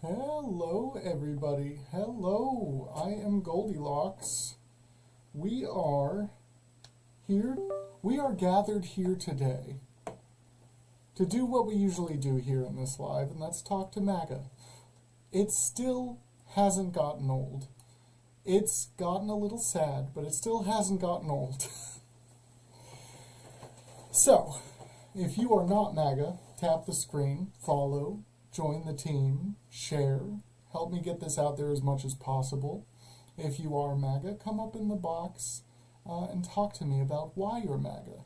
Hello, everybody. Hello, I am Goldilocks. We are here. We are gathered here today to do what we usually do here in this live, and that's talk to MAGA. It still hasn't gotten old. It's gotten a little sad, but it still hasn't gotten old. So, if you are not MAGA, tap the screen, follow, join the team, share, help me get this out there as much as possible. If you are MAGA, come up in the box and talk to me about why you're MAGA,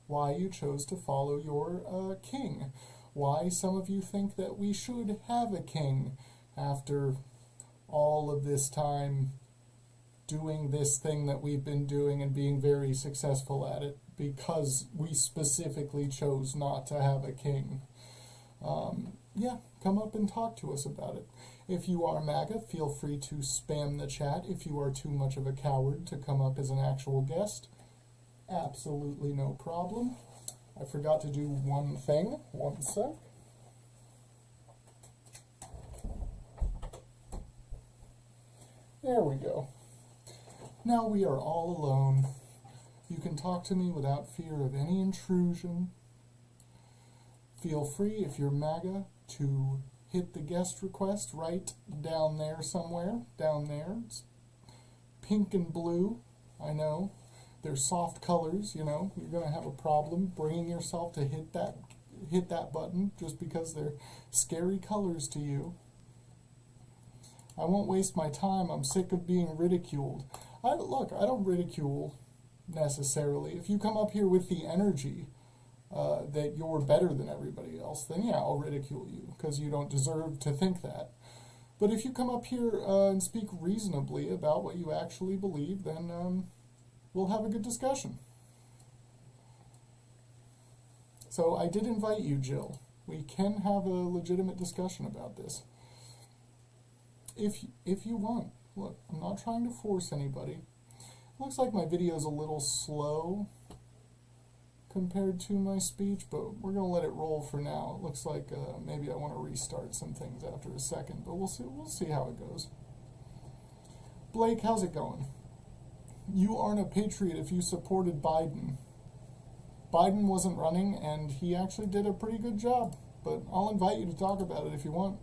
why you chose to follow your king, why some of you think that we should have a king after all of this time doing this thing that we've been doing and being very successful at it because we specifically chose not to have a king. Yeah, come up and talk to us about it. If you are MAGA, feel free to spam the chat. If you are too much of a coward to come up as an actual guest, absolutely no problem. I forgot to do one thing. One sec. There we go. Now we are all alone. You can talk to me without fear of any intrusion. Feel free, if you're MAGA, to hit the guest request right down there somewhere. Down there. It's pink and blue. I know. They're soft colors, you know. You're going to have a problem bringing yourself to hit that button just because they're scary colors to you. I won't waste my time. I'm sick of being ridiculed. Look, I don't ridicule necessarily. If you come up here with the energy that you're better than everybody else, then yeah, I'll ridicule you because you don't deserve to think that. But if you come up here and speak reasonably about what you actually believe, then we'll have a good discussion. So I did invite you, Jill. We can have a legitimate discussion about this. If you want. Look, I'm not trying to force anybody. Looks like my video is a little slow compared to my speech, but we're going to let it roll for now. It looks like maybe I want to restart some things after a second, but we'll see how it goes. Blake, how's it going? You aren't a patriot if you supported Biden. Biden wasn't running, and he actually did a pretty good job, but I'll invite you to talk about it if you want.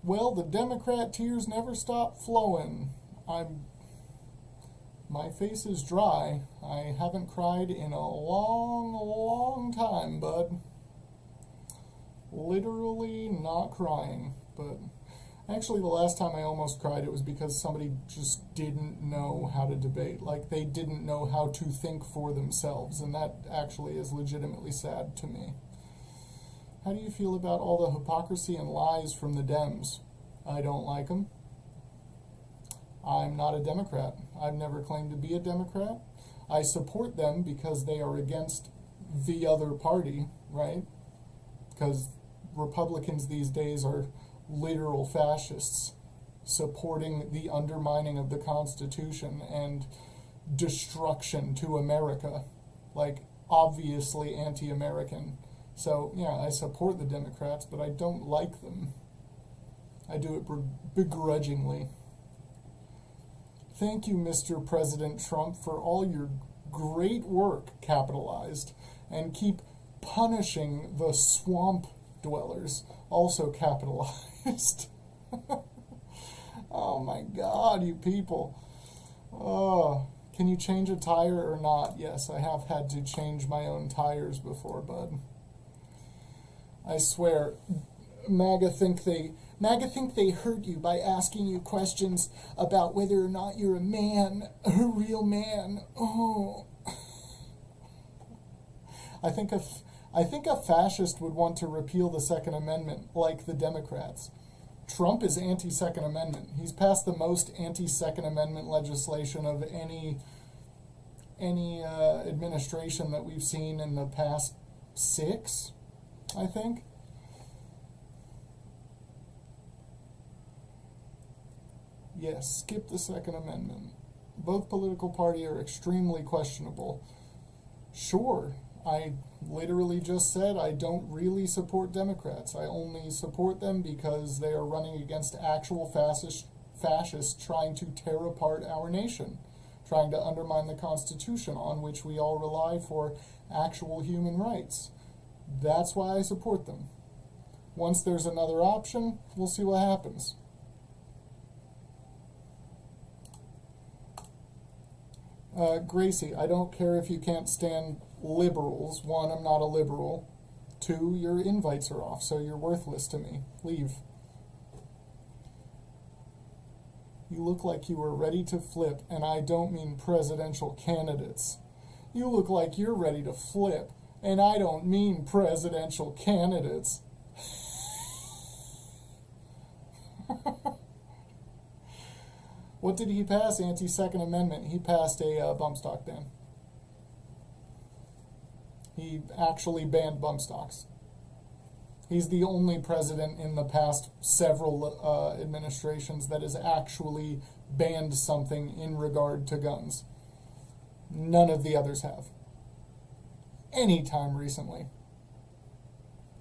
Well, the Democrat tears never stop flowing. My face is dry. I haven't cried in a long time, bud. Literally not crying. But actually the last time I almost cried, it was because somebody just didn't know how to debate. Like, they didn't know how to think for themselves, and that actually is legitimately sad to me. How do you feel about all the hypocrisy and lies from the Dems? I don't like them. I'm not a Democrat. I've never claimed to be a Democrat. I support them because they are against the other party, right? Because Republicans these days are literal fascists supporting the undermining of the Constitution and destruction to America. Like, obviously anti-American. So, yeah, I support the Democrats, but I don't like them. I do it begrudgingly. Thank you, Mr. President Trump, for all your great work, capitalized, and keep punishing the swamp dwellers, also capitalized. Oh my God, you people. Oh, can you change a tire or not? Yes, I have had to change my own tires before, bud. I swear, MAGA think they hurt you by asking you questions about whether or not you're a man, a real man. Oh. I think a fascist would want to repeal the Second Amendment like the Democrats. Trump is anti-Second Amendment. He's passed the most anti-Second Amendment legislation of any administration that we've seen in the past 6, I think. Yes, skip the Second Amendment. Both political parties are extremely questionable. Sure, I literally just said I don't really support Democrats. I only support them because they are running against actual fascists trying to tear apart our nation, trying to undermine the Constitution on which we all rely for actual human rights. That's why I support them. Once there's another option, we'll see what happens. Gracie, I don't care if you can't stand liberals. One, I'm not a liberal. Two, your invites are off, so you're worthless to me. Leave. You look like you were ready to flip, and I don't mean presidential candidates. You look like you're ready to flip, and I don't mean presidential candidates. What did he pass? Anti-Second Amendment. He passed a bump stock ban. He actually banned bump stocks. He's the only president in the past several administrations that has actually banned something in regard to guns. None of the others have. Any time recently.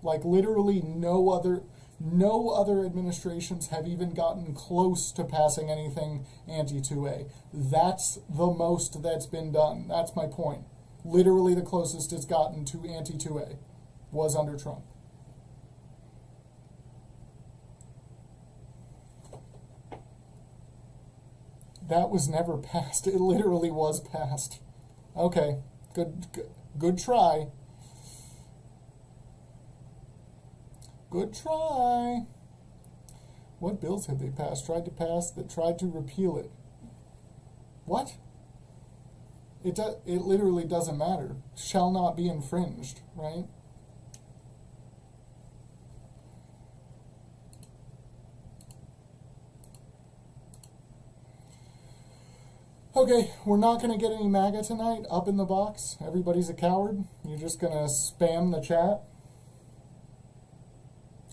Like literally no other administrations have even gotten close to passing anything anti-2A. That's the most that's been done. That's my point. Literally the closest it's gotten to anti-2A was under Trump. That was never passed. It literally was passed. Okay, good try. Good try. What bills have they passed? Tried to repeal it. What? It literally doesn't matter. Shall not be infringed, right? Okay, we're not going to get any MAGA tonight. Up in the box. Everybody's a coward. You're just going to spam the chat.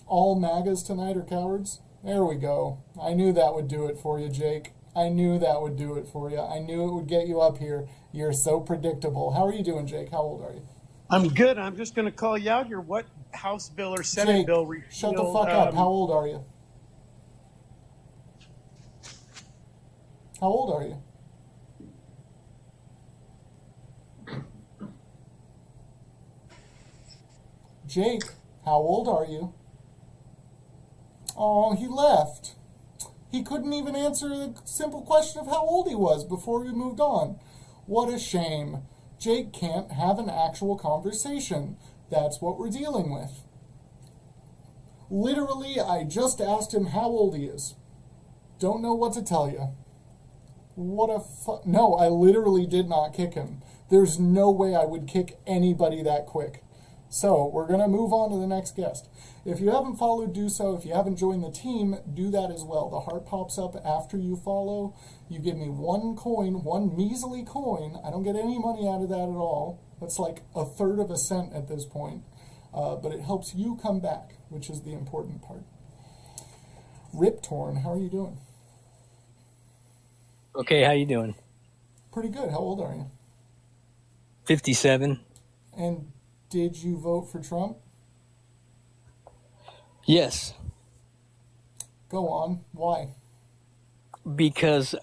All MAGAs tonight are cowards. There we go. I knew that would do it for you, Jake. I knew that would do it for you. I knew it would get you up here. You're so predictable. How are you doing, Jake? How old are you? I'm good. I'm just going to call you out here. What House bill or Senate Jake, bill repealed? Shut the fuck up. How old are you? How old are you? Jake, how old are you? Oh, he left. He couldn't even answer the simple question of how old he was before we moved on. What a shame. Jake can't have an actual conversation. That's what we're dealing with. Literally, I just asked him how old he is. Don't know what to tell you. No, I literally did not kick him. There's no way I would kick anybody that quick. So, we're going to move on to the next guest. If you haven't followed, do so. If you haven't joined the team, do that as well. The heart pops up after you follow. You give me one coin, one measly coin. I don't get any money out of that at all. That's like a third of a cent at this point. But it helps you come back, which is the important part. Rip Torn, how are you doing? Okay, how you doing? Pretty good. How old are you? 57. And did you vote for Trump? Yes. Go on. Why? Because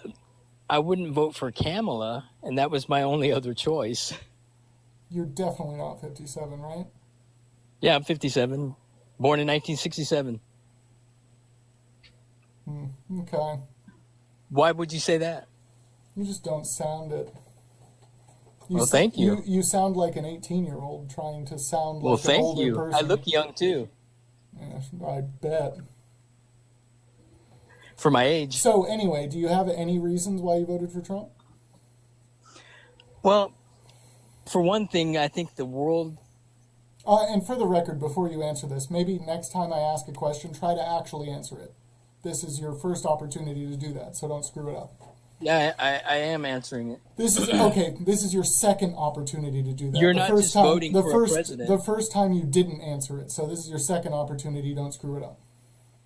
I wouldn't vote for Kamala, and that was my only other choice. You're definitely not 57, right? Yeah, I'm 57. Born in 1967. Okay. Why would you say that? You just don't sound it. Well, thank you. You sound like an 18-year-old trying to sound like an older person. Well, thank you. I look young, too. Yeah, I bet. For my age. So, anyway, do you have any reasons why you voted for Trump? Well, for one thing, I think the world... And for the record, before you answer this, maybe next time I ask a question, try to actually answer it. This is your first opportunity to do that, so don't screw it up. Yeah, I am answering it. This is okay. This is your second opportunity to do that. You're not just voting for a president. The first time you didn't answer it, so this is your second opportunity. Don't screw it up.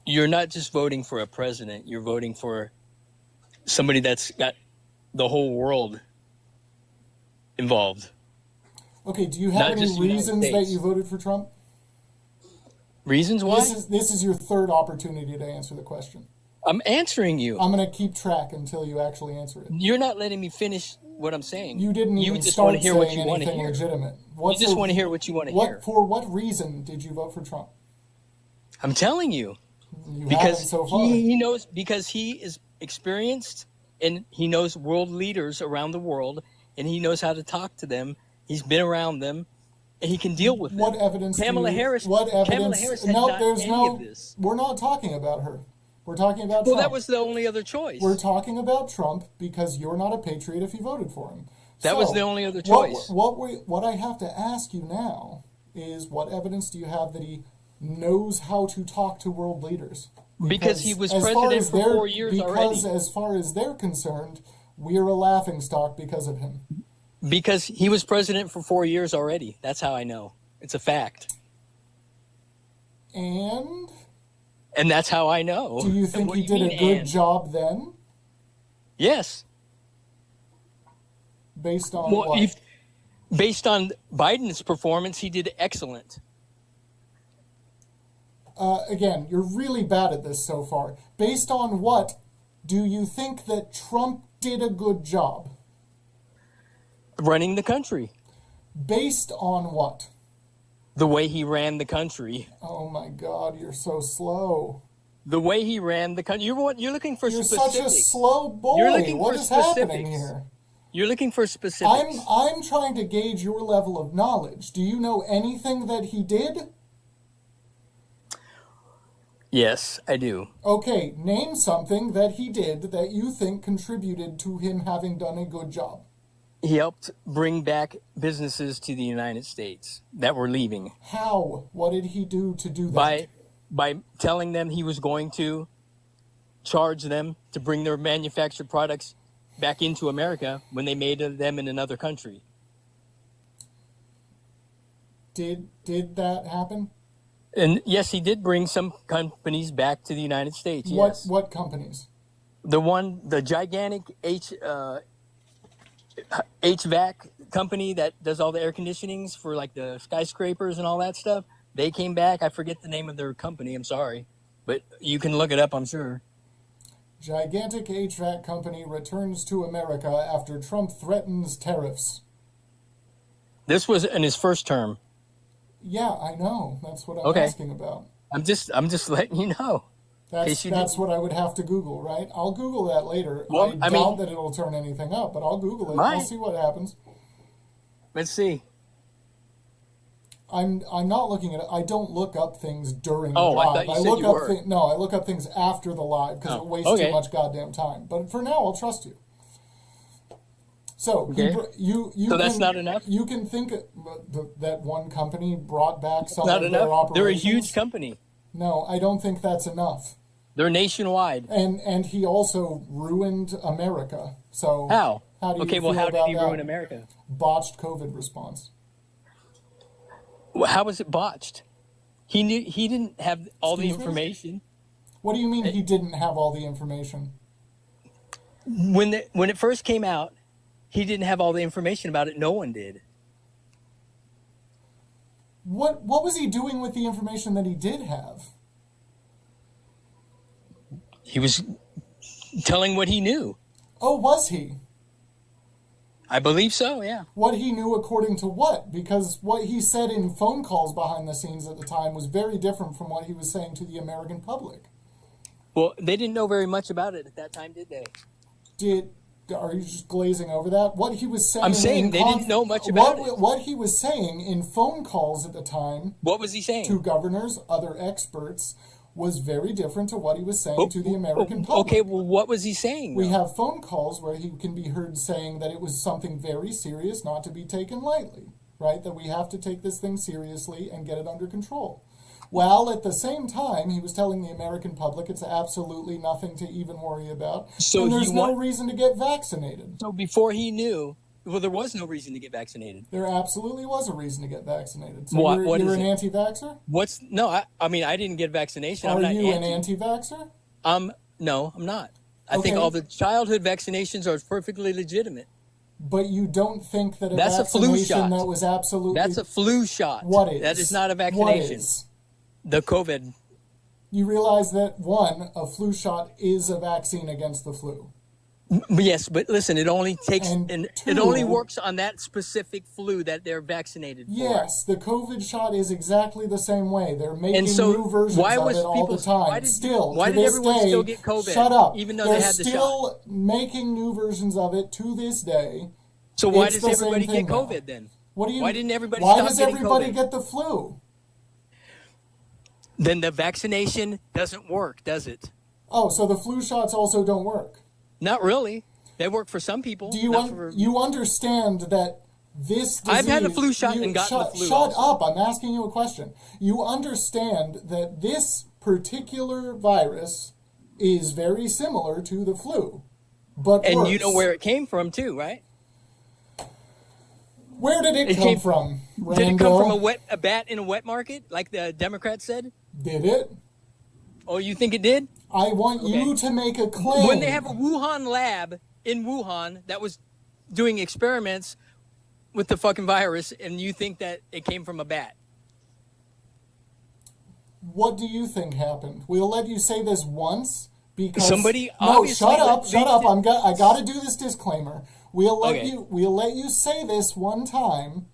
You're not just voting for a president. You're voting for somebody that's got the whole world involved. Okay, do you have Not any just the United reasons that States. you voted for Trump? Reasons why? This is your third opportunity to answer the question. I'm answering you. I'm going to keep track until you actually answer it. You're not letting me finish what I'm saying. You didn't You even just want start to hear what saying you want to anything hear. legitimate. You just want to hear what you want to hear. For what reason did you vote for Trump? I'm telling you. You haven't Because so far. he knows, because he is experienced and he knows world leaders around the world and he knows how to talk to them. He's been around them and he can deal with What them. evidence? Kamala Harris has No, not there's any no. of this. We're not talking about her. We're talking about Well, Trump. that was the only other choice. We're talking about Trump because you're not a patriot if you voted for him. That was the only other choice. What I have to ask you now is, what evidence do you have that he knows how to talk to world leaders? Because he was as far president as for they're- 4 years already. Because as far as they're concerned, we're a laughingstock because of him. Because he was president for 4 years already. That's how I know. It's a fact. And And that's how I know. do you And think what he do you did mean, a good and? job then, Yes. based on Well, what? based on Biden's performance, he did excellent. Again, you're really bad at this so far. Based on what do you think that Trump did a good job? Running the country. Based on what? The way he ran the country. Oh my God, you're so slow. The way he ran the country. You're looking for You're specifics. such a slow boy. You're looking What for is happening specifics. here? You're looking for specifics. I'm trying to gauge your level of knowledge. Do you know anything that he did? Yes, I do. Okay, name something that he did that you think contributed to him having done a good job. He helped bring back businesses to the United States that were leaving How? What did he do to do that? by telling them he was going to charge them to bring their manufactured products back into America when they made them in another country. Did that happen? And yes, he did bring some companies back to the United States. Yes. What companies? The gigantic HVAC company that does all the air conditionings for like the skyscrapers and all that stuff. They came back. I forget the name of their company. I'm sorry, but you can look it up, I'm sure. Gigantic HVAC company returns to America after Trump threatens tariffs. This was in his first term. Yeah, I know. That's what I'm Okay. asking about. I'm just letting you know. That's you that's didn't- what I would have to Google, right? I'll Google that later. Well, I I mean- doubt that it'll turn anything up, but I'll Google it. Might. We'll see what happens. Let's see. I'm not looking at it. I don't look up things during Oh, the I live. thought you said look you up were. No, I look up things after the live because Oh, it wastes okay. too much goddamn time. But for now, I'll trust you. So Okay. you So that's can- not enough? You can think that one company brought back some Not of their enough. They're a operations. huge company. No, I don't think that's enough. They're nationwide. And he also ruined America. So How? How do you Okay, well, feel how did about he that? ruin America? Botched COVID response. Well, how was it botched? He didn't have all the Excuse me? information. What do you mean he didn't have all the information? When it first came out, he didn't have all the information about it. No one did. What was he doing with the information that he did have? He was telling what he knew. Oh, was he? I believe so, yeah. What he knew according to what? Because what he said in phone calls behind the scenes at the time was very different from what he was saying to the American public. Well, they didn't know very much about it at that time, did they? Are you just glazing over that? What he was saying. I'm saying in they didn't know much about it. What he was saying in phone calls at the time What was he saying? to governors, other experts, was very different to what he was saying to the American public. Okay, well, what was he saying? We though? have phone calls where he can be heard saying that it was something very serious, not to be taken lightly, right? That we have to take this thing seriously and get it under control. While at the same time, he was telling the American public it's absolutely nothing to even worry about. So and there's you no want- reason to get vaccinated. So before he knew, well, there was no reason to get vaccinated. There absolutely was a reason to get vaccinated. So What you're is an it? anti-vaxxer? I mean, I didn't get vaccination. I'm Are not you an anti. anti-vaxxer? No, I'm not. I think Okay. all the childhood vaccinations are perfectly legitimate. But you don't think that a That's a flu vaccination shot. that was absolutely... That's a flu shot. What is? That is not a What vaccination. is? The COVID. You realize that, one, a flu shot is a vaccine against the flu. Yes, but listen, it only takes And it only two- works on that specific flu that they're vaccinated for. Yes, the COVID shot is exactly the same way. They're making And so new versions why of was it all the people- time. why did- Still, why to did this everyone day, still get COVID, shut up. even though They're they had the still making new versions of it to this day. So why It's does the same everybody thing get now. COVID then? What do you? Why didn't everybody Why stop does getting everybody COVID? get the flu? Then the vaccination doesn't work, does it? Oh, so the flu shots also don't work. Not really. They work for some people. Do you not for- you understand that this disease... I've had a flu shot and gotten the flu Shut also. up, I'm asking you a question. You understand that this particular virus is very similar to the flu, but And worse. you know where it came from too, right? Where did it come came- from, Rando? Did it come from a bat in a wet market, like the Democrats said? Did it? Oh, you think it did? I want you Okay. to make a claim. When they have a Wuhan lab in Wuhan that was doing experiments with the fucking virus, and you think that it came from a bat? What do you think happened? We'll let you say this once because Somebody No, obviously shut up, shut up. leaked I got to do this disclaimer. We'll let Okay. you say this one time,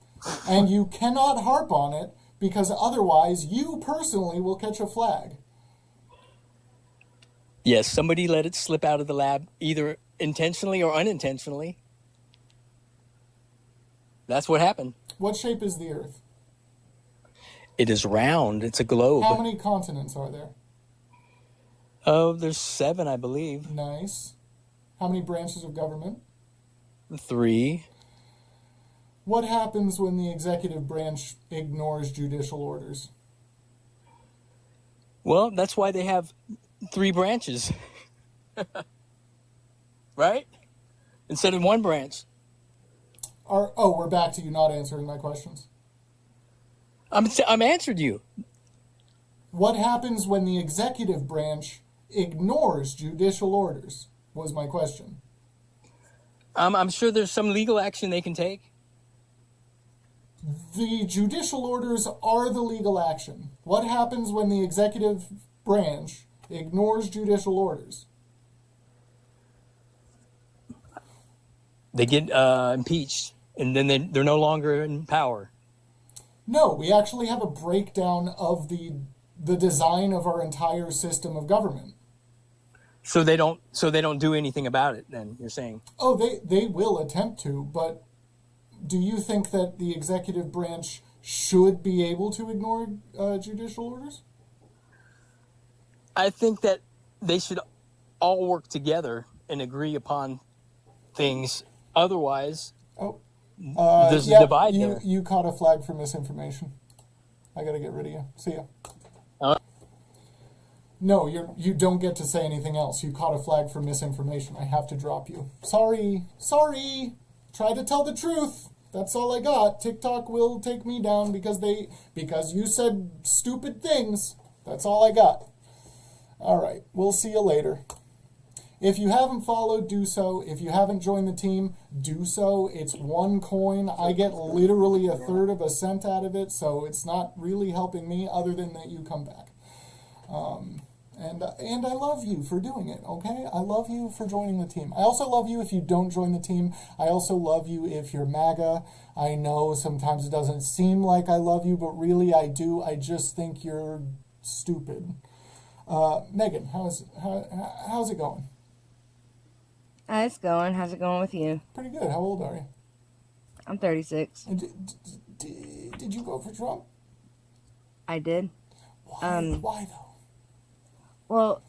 and you cannot harp on it because otherwise you personally will catch a flag. Yes, somebody let it slip out of the lab, either intentionally or unintentionally. That's what happened. What shape is the Earth? It is round. It's a globe. How many continents are there? Oh, there's 7, I believe. Nice. How many branches of government? 3. What happens when the executive branch ignores judicial orders? Well, that's why they have 3 branches. Right? Instead of 1 branch. We're back to you not answering my questions. I'm answered you. What happens when the executive branch ignores judicial orders? Was my question. I'm sure there's some legal action they can take. The judicial orders are the legal action. What happens when the executive branch ignores judicial orders? They get impeached, and then they're no longer in power. No, we actually have a breakdown of the design of our entire system of government. So they don't do anything about it. Then you're saying? Oh, they will attempt to, but do you think that the executive branch should be able to ignore judicial orders? I think that they should all work together and agree upon things. Otherwise, there's a divide there. You caught a flag for misinformation. I gotta get rid of you. See ya. No, you don't get to say anything else. You caught a flag for misinformation. I have to drop you. Sorry. Try to tell the truth. That's all I got. TikTok will take me down because you said stupid things. That's all I got. All right, we'll see you later. If you haven't followed, do so. If you haven't joined the team, do so. It's 1 coin. I get literally 1/3 of a cent out of it, so it's not really helping me other than that you come back. And I love you for doing it, okay? I love you for joining the team. I also love you if you don't join the team. I also love you if you're MAGA. I know sometimes it doesn't seem like I love you, but really I do. I just think you're stupid. Megan, how's it going? It's going. How's it going with you? Pretty good. How old are you? I'm 36. And did you vote for Trump? I did. Why though? Well,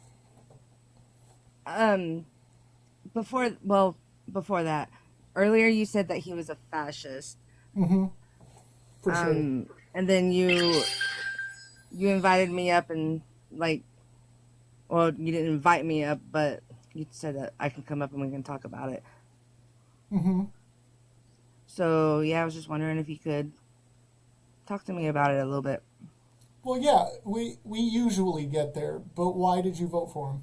before that, earlier you said that he was a fascist. For sure. And then you invited me up and you didn't invite me up, but you said that I can come up and we can talk about it. So yeah, I was just wondering if you could talk to me about it a little bit. Well, yeah, we usually get there, but why did you vote for him?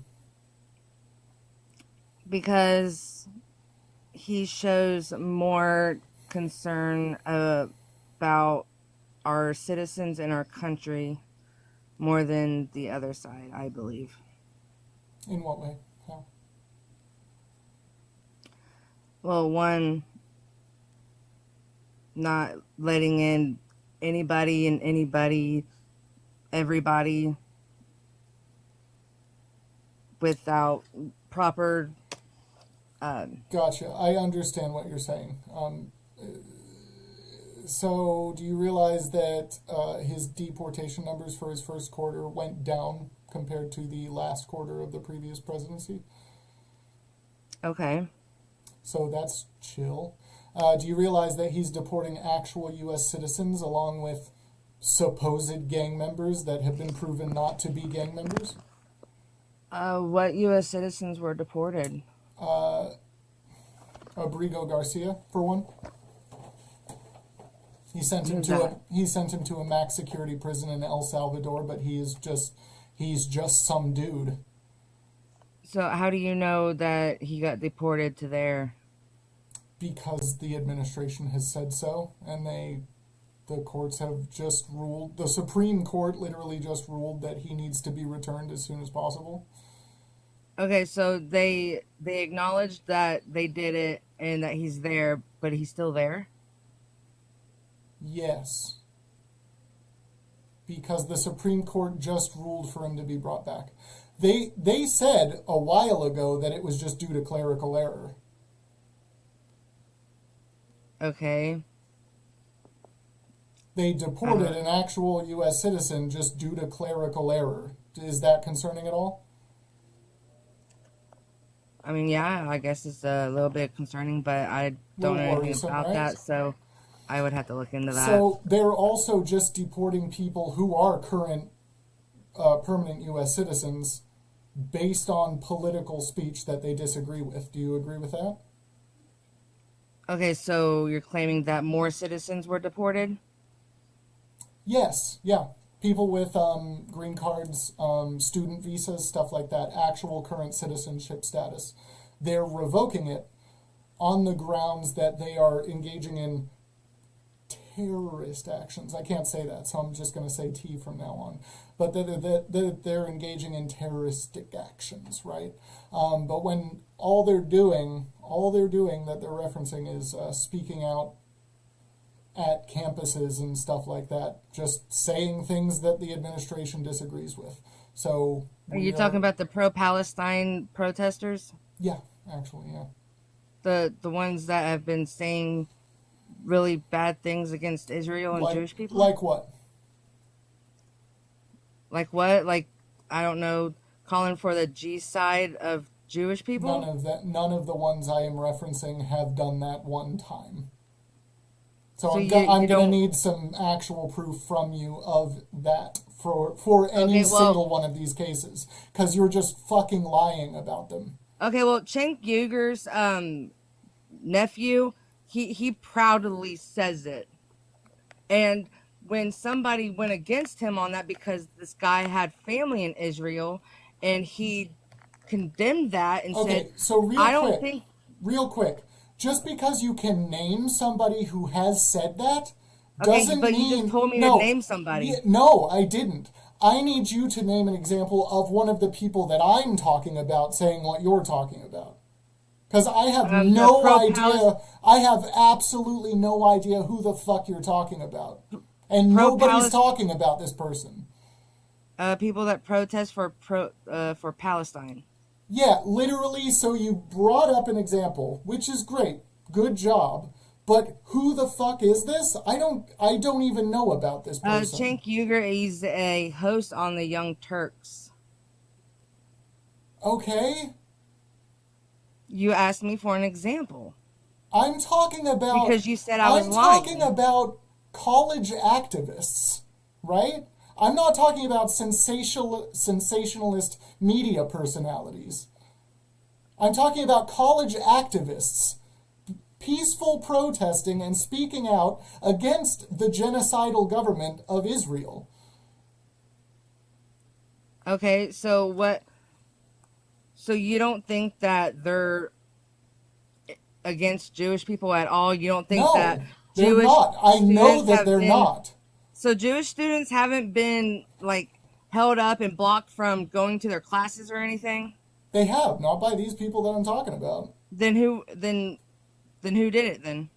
Because he shows more concern about our citizens and our country more than the other side, I believe. In what way? How? Well, one, not letting in anybody, everybody without proper. Gotcha. I understand what you're saying. So, do you realize that his deportation numbers for his first quarter went down compared to the last quarter of the previous presidency? Okay. So that's chill. Do you realize that he's deporting actual U.S. citizens along with supposed gang members that have been proven not to be gang members? What U.S. citizens were deported? Abrigo Garcia, for one. He sent him Who's to that? he sent him to a max security prison in El Salvador, but he's just some dude. So how do you know that he got deported to there? Because the administration has said so, and the courts have just ruled. The Supreme Court literally just ruled that he needs to be returned as soon as possible. Okay, so they acknowledged that they did it and that he's there, but he's still there? Yes. Because the Supreme Court just ruled for him to be brought back. They said a while ago that it was just due to clerical error. Okay. They deported an actual U.S. citizen just due to clerical error. Is that concerning at all? I mean, yeah, I guess it's a little bit concerning, but I don't know anything worrisome, about right? that, so I would have to look into that. So they're also just deporting people who are current permanent U.S. citizens based on political speech that they disagree with. Do you agree with that? Okay, so you're claiming that more citizens were deported? Yes, yeah. People with green cards, student visas, stuff like that, actual current citizenship status. They're revoking it on the grounds that they are engaging in terrorist actions. I can't say that, so I'm just going to say T from now on. But they're engaging in terroristic actions, right? But when all they're doing that they're referencing is speaking out at campuses and stuff like that, just saying things that the administration disagrees with. So Are you talking about the pro-Palestine protesters? Yeah, actually, yeah. The ones that have been saying really bad things against Israel and Jewish people? Like what? Like what? Like, I don't know, calling for the G side of Jewish people? None of the ones I am referencing have done that one time. So I'm you going to don't- need some actual proof from you of that for any single one of these cases, because you're just fucking lying about them. Okay, well, Cenk Uyghur's nephew, he proudly says it. And when somebody went against him on that because this guy had family in Israel, and he condemned that and Okay, said, so real quick, just because you can name somebody who has said that doesn't but mean... you just told me to name somebody. No, I didn't. I need you to name an example of one of the people that I'm talking about saying what you're talking about. Because I have no idea. I have absolutely no idea who the fuck you're talking about. And nobody's talking about this person. People that protest for Palestine. Yeah, literally, so you brought up an example, which is great. Good job. But who the fuck is this? I don't even know about this person. Cenk Uyghur, he's a host on the Young Turks. Okay. You asked me for an example. I'm talking about... Because you said I was lying. I'm talking about college activists, right? I'm not talking about sensationalist media personalities. I'm talking about college activists peaceful protesting and speaking out against the genocidal government of Israel. Okay, so what... So you don't think that they're against Jewish people at all? You don't think No, that they're Jewish not. I know students that have they're been, not. so Jewish students haven't been like held up and blocked from going to their classes or anything? They have, not by these people that I'm talking about. Then who did it then?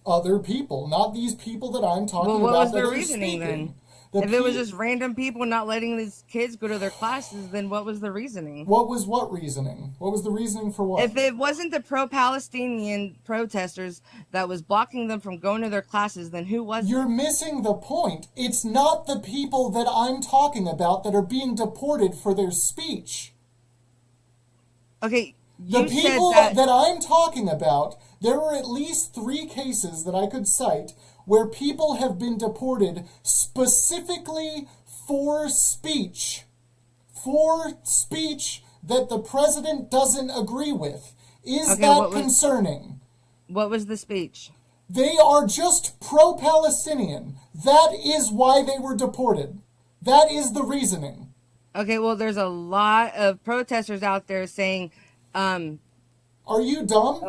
Other people, not these people that I'm talking Well, what about was that their are reasoning then? speaking. The If it was pe- just random people not letting these kids go to their classes, then what was the reasoning? What was what reasoning? What was the reasoning for what? If it wasn't the pro-Palestinian protesters that was blocking them from going to their classes, then who was You're it? missing the point. It's not the people that I'm talking about that are being deported for their speech. Okay, The you said people that. that I'm talking about, there are at least 3 cases that I could cite where people have been deported specifically for speech. For speech that the president doesn't agree with. Is Okay, that what was- concerning? What was the speech? They are just pro-Palestinian. That is why they were deported. That is the reasoning. Okay, well, there's a lot of protesters out there saying, Are you dumb?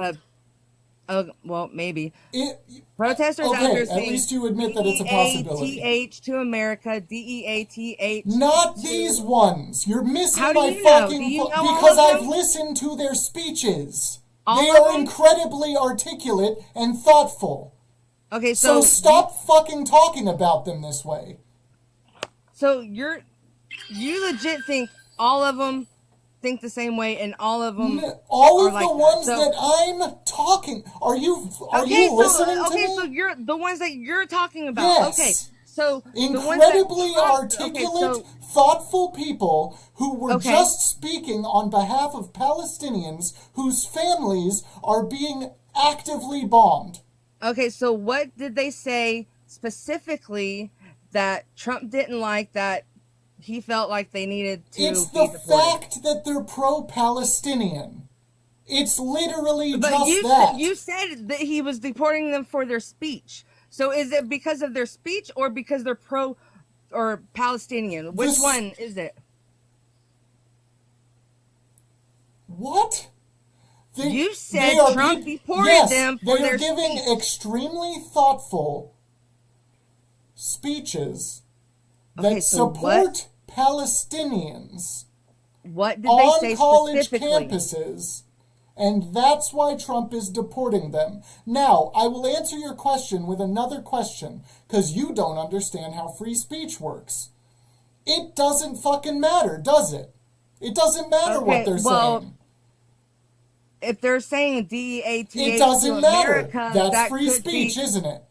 well, maybe. It, Protesters out okay, there at saying, least you admit that it's a possibility. DEATH to America, DEATH. Not these ones. You're missing How do my you know? fucking Do you know all because of I've them? listened to their speeches. All They of are them? incredibly articulate and thoughtful. Okay, So so stop fucking talking about them this way. So you legit think all of them think the same way, and all of them All are of like the that. ones So- that I'm talking. Are you okay, listening to okay, me? so you're the ones that you're talking about. Yes. Okay, so the ones that Incredibly Trump- articulate, okay, thoughtful people who were Okay. just speaking on behalf of Palestinians whose families are being actively bombed. okay, so what did they say specifically that Trump didn't like, that he felt like they needed to It's be the deported? fact that they're pro-Palestinian. It's literally But just you that. you said that he was deporting them for their speech. So is it because of their speech or because they're pro or Palestinian? Which This- one is it? What? You said are Trump be- deported yes, them for they are their giving speech. extremely thoughtful speeches Okay, that so support Palestinians What did they on say college specifically? campuses, and that's why Trump is deporting them. Now, I will answer your question with another question, because you don't understand how free speech works. It doesn't fucking matter, does it? It doesn't matter what Okay, they're well, saying. If they're saying DEATH It to doesn't matter. America, That's that free could speech, be, isn't it?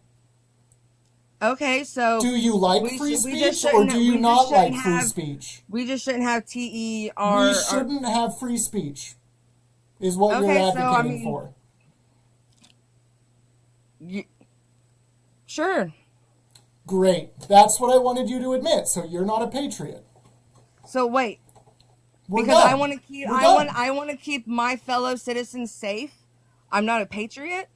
okay. So Do you like we free should- we just speech or shouldn't- do we you just not like shouldn't free have- speech? we just shouldn't have TER. We shouldn't have free speech, is what you're Okay, so, advocating I mean- for. Sure. Great. That's what I wanted you to admit, so you're not a patriot. So wait, We're because done. I want to keep We're I want done. I want to keep my fellow citizens safe. I'm not a patriot.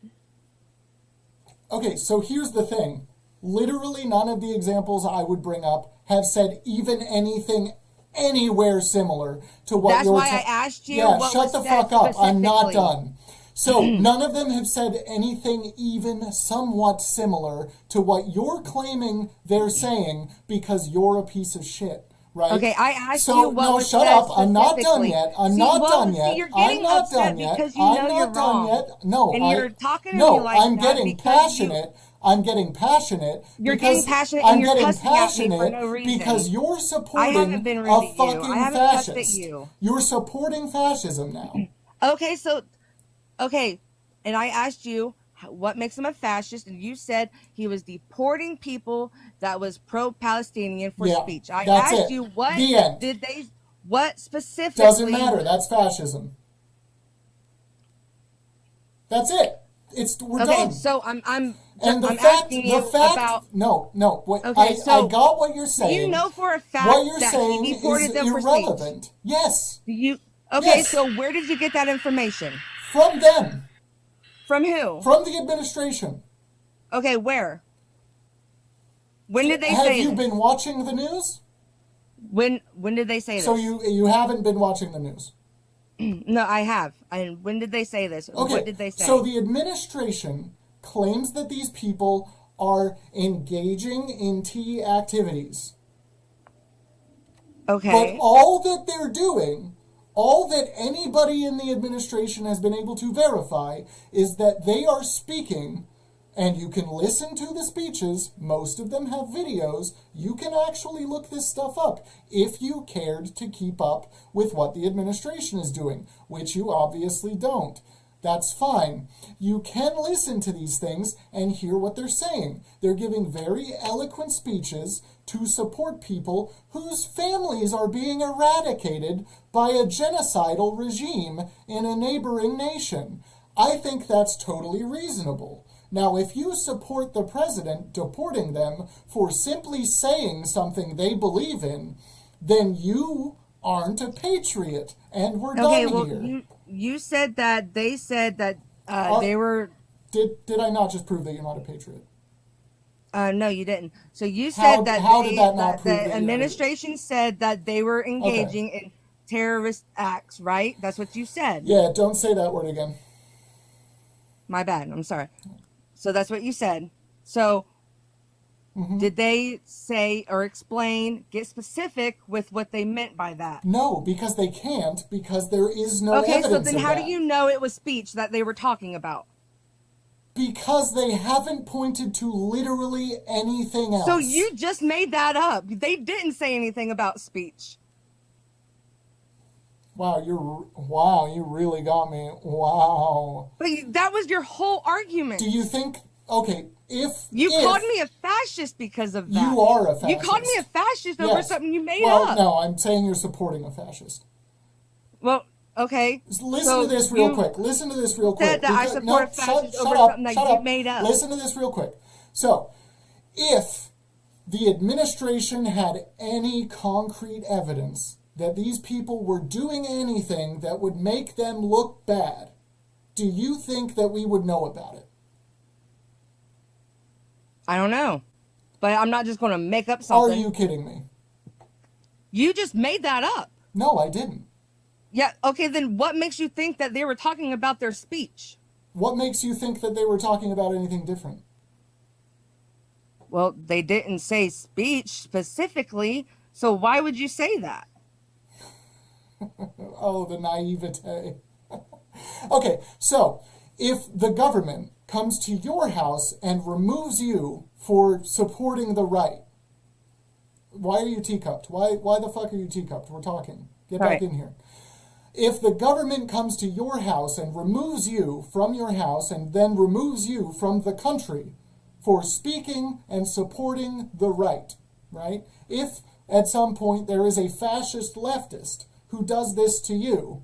Okay, so here's the thing. Literally none of the examples I would bring up have said even anything anywhere similar to what That's you're why I asked you Yeah, what shut was the said fuck up. I'm not specifically. done. So none of them have said anything even somewhat similar to what you're claiming they're saying because you're a piece of shit. Right? Okay, I asked So, you what no, was shut said up. I'm not done specifically. yet. I'm See, not well, done see, yet. you're I'm getting not upset done yet. because you I'm know not you're done wrong. yet. No, And you're talking to no, me like I'm that getting because you- passionate. I'm getting passionate. You're because getting passionate I'm and you're getting cussing at me for passionate no reason. because you're supporting haven't been rude a to you. fucking I haven't cussed at fascist. you. You're supporting fascism now. Okay, so okay, and I asked you what makes him a fascist, and you said he was deporting people that was pro-Palestinian for Yeah, speech. I that's asked it. you what The end. did they, what specifically? Doesn't matter. That's fascism. That's it. We're Okay, done. so I'm And the I'm fact, asking the you fact, about. no. What, Okay, I so got what you're saying. You know for a fact what you're that saying he deported is them for speech. irrelevant. Yes, Do you? Okay, Yes. so where did you get that information? from them, From who? from the administration. Okay, where? When did they Have say you this? been watching the news? When did they say So this? you haven't been watching the news. No, I have. And when did they say this? Okay, What did they say? so the administration claims that these people are engaging in tea activities. Okay. But all that they're doing, all that anybody in the administration has been able to verify, is that they are speaking, and you can listen to the speeches. Most of them have videos. You can actually look this stuff up if you cared to keep up with what the administration is doing, which you obviously don't. That's fine. You can listen to these things and hear what they're saying. They're giving very eloquent speeches to support people whose families are being eradicated by a genocidal regime in a neighboring nation. I think that's totally reasonable. Now, if you support the president deporting them for simply saying something they believe in, then you aren't a patriot, and we're Okay, done well, here. you said that they said that Are- they were. Did I not just prove that you're not a patriot? No, you didn't. So you How- said that how did that not prove that the you're- administration said that they were engaging in terrorist acts, right? That's what you said. Yeah, don't say that word again. My bad. I'm sorry. So that's what you said. So did they say or explain, get specific with what they meant by that? No, because they can't, because there is no Okay, evidence so then of how that. do you know it was speech that they were talking about? Because they haven't pointed to literally anything else. So you just made that up. They didn't say anything about speech. Wow, you really got me. Wow. But that was your whole argument. Do you think, okay, if You called me a fascist because of that. You are a fascist. You called me a fascist over Yes. something you made Well, up. no, I'm saying you're supporting a fascist. Well, okay. Listen So to this real you quick. Listen to this real quick. said that I support a fascist over something that you made up. Listen to this real quick. So, if the administration had any concrete evidence that these people were doing anything that would make them look bad, do you think that we would know about it? I don't know. But I'm not just going to make up something. Are you kidding me? You just made that up. No, I didn't. Yeah, okay, then what makes you think that they were talking about their speech? What makes you think that they were talking about anything different? Well, they didn't say speech specifically, so why would you say that? Oh, the naivete. Okay, so if the government comes to your house and removes you for supporting the right, why are you teacupped? Why the fuck are you teacupped? We're talking. Get back Right. in here. If the government comes to your house and removes you from your house and then removes you from the country for speaking and supporting the right? If at some point there is a fascist leftist who does this to you,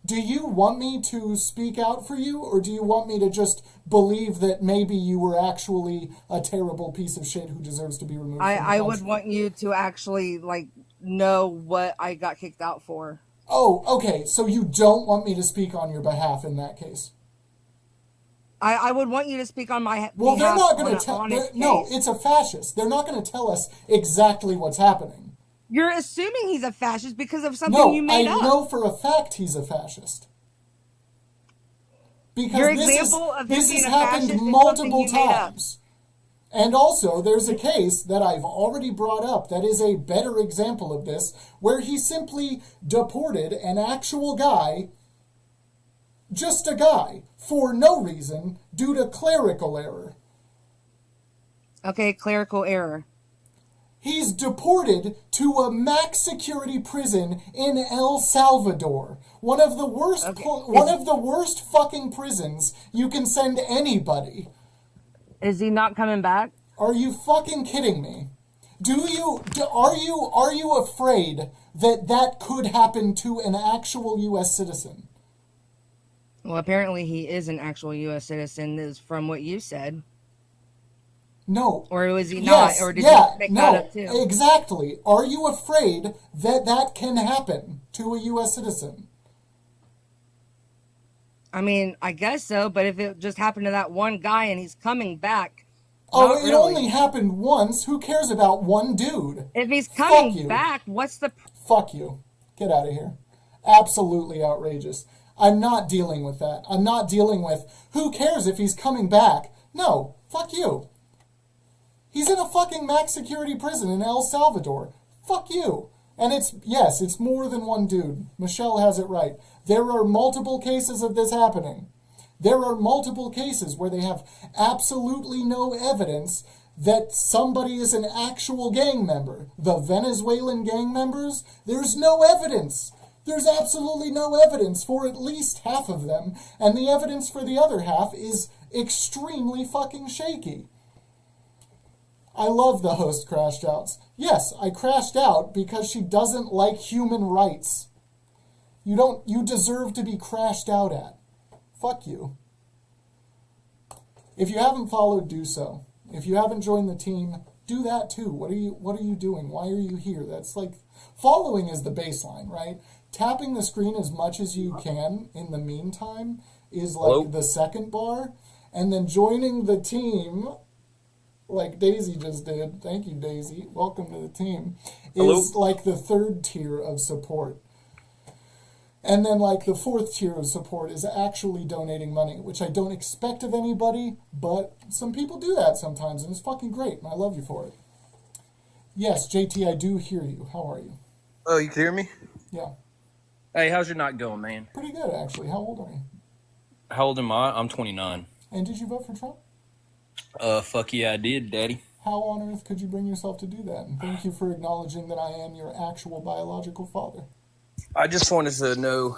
do you want me to speak out for you, or do you want me to just believe that maybe you were actually a terrible piece of shit who deserves to be removed from the I would country? want you to actually, know what I got kicked out for. Oh, okay, so you don't want me to speak on your behalf in that case? I would want you to speak on my Well, they're behalf not on going an to tell. honest No, case. it's a fascist. They're not going to tell us exactly what's happening. You're assuming he's a fascist because of something No, you I made up. know for a fact he's a fascist. Because Your this example of him this being has a fascist happened is multiple something you made up. times. And also, there's a case that I've already brought up that is a better example of this, where he simply deported an actual guy, just a guy, for no reason, due to clerical error. Okay, clerical error. He's deported to a max security prison in El Salvador. One of the worst one of the worst fucking prisons you can send anybody. Is he not coming back? Are you fucking kidding me? Are you afraid that that could happen to an actual US citizen? Well, apparently he is an actual U.S. citizen, is from what you said. No. Or was he Yes, not? Or did yeah, you make no, that up too? exactly. Are you afraid that that can happen to a US citizen? I mean, I guess so, but if it just happened to that one guy and he's coming back, Oh, not it really. only happened once. Who cares about one dude? If he's Fuck coming you. back, what's the... Fuck you. Get out of here. Absolutely outrageous. I'm not dealing with that. I'm not dealing with, who cares if he's coming back? No, fuck you. He's in a fucking max security prison in El Salvador. Fuck you. And it's more than one dude. Michelle has it right. There are multiple cases of this happening. There are multiple cases where they have absolutely no evidence that somebody is an actual gang member. The Venezuelan gang members, there's no evidence. There's absolutely no evidence for at least half of them, and the evidence for the other half is extremely fucking shaky. I love the host crashed outs. Yes, I crashed out because she doesn't like human rights. You deserve to be crashed out at. Fuck you. If you haven't followed, do so. If you haven't joined the team, do that too. What are you doing? Why are you here? That's like, following is the baseline, right? Tapping the screen as much as you can in the meantime is like the second bar. And then joining the team, like Daisy just did, thank you Daisy, welcome to the team, is like the third tier of support. And then like the fourth tier of support is actually donating money, which I don't expect of anybody, but some people do that sometimes, and it's fucking great, and I love you for it. Yes, JT, I do hear you. How are you? Oh, you can hear me? Yeah. Hey, how's your night going, man? Pretty good, actually. How old are you? How old am I? I'm 29. And did you vote for Trump? Fuck yeah, I did, Daddy. How on earth could you bring yourself to do that? And thank you for acknowledging that I am your actual biological father. I just wanted to know,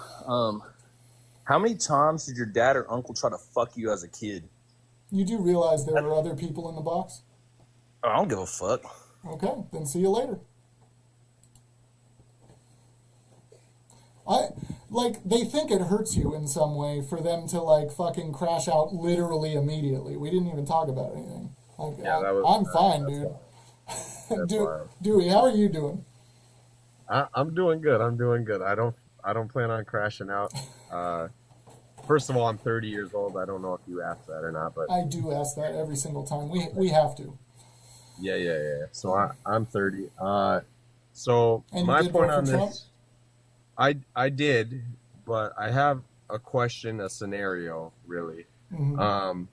how many times did your dad or uncle try to fuck you as a kid? You do realize there were other people in the box? Oh, I don't give a fuck. Okay, then see you later. They think it hurts you in some way for them to, like, fucking crash out literally immediately. We didn't even talk about anything. Like, Yeah, I'm fine, dude. Dewey, how are you doing? I'm doing good. I don't plan on crashing out. First of all, I'm 30 years old. I don't know if you asked that or not, but I do ask that every single time. We have to. yeah. So I'm 30. So And my you did point vote on for Trump? this, I did, but I have a question, a scenario, really. Mm-hmm.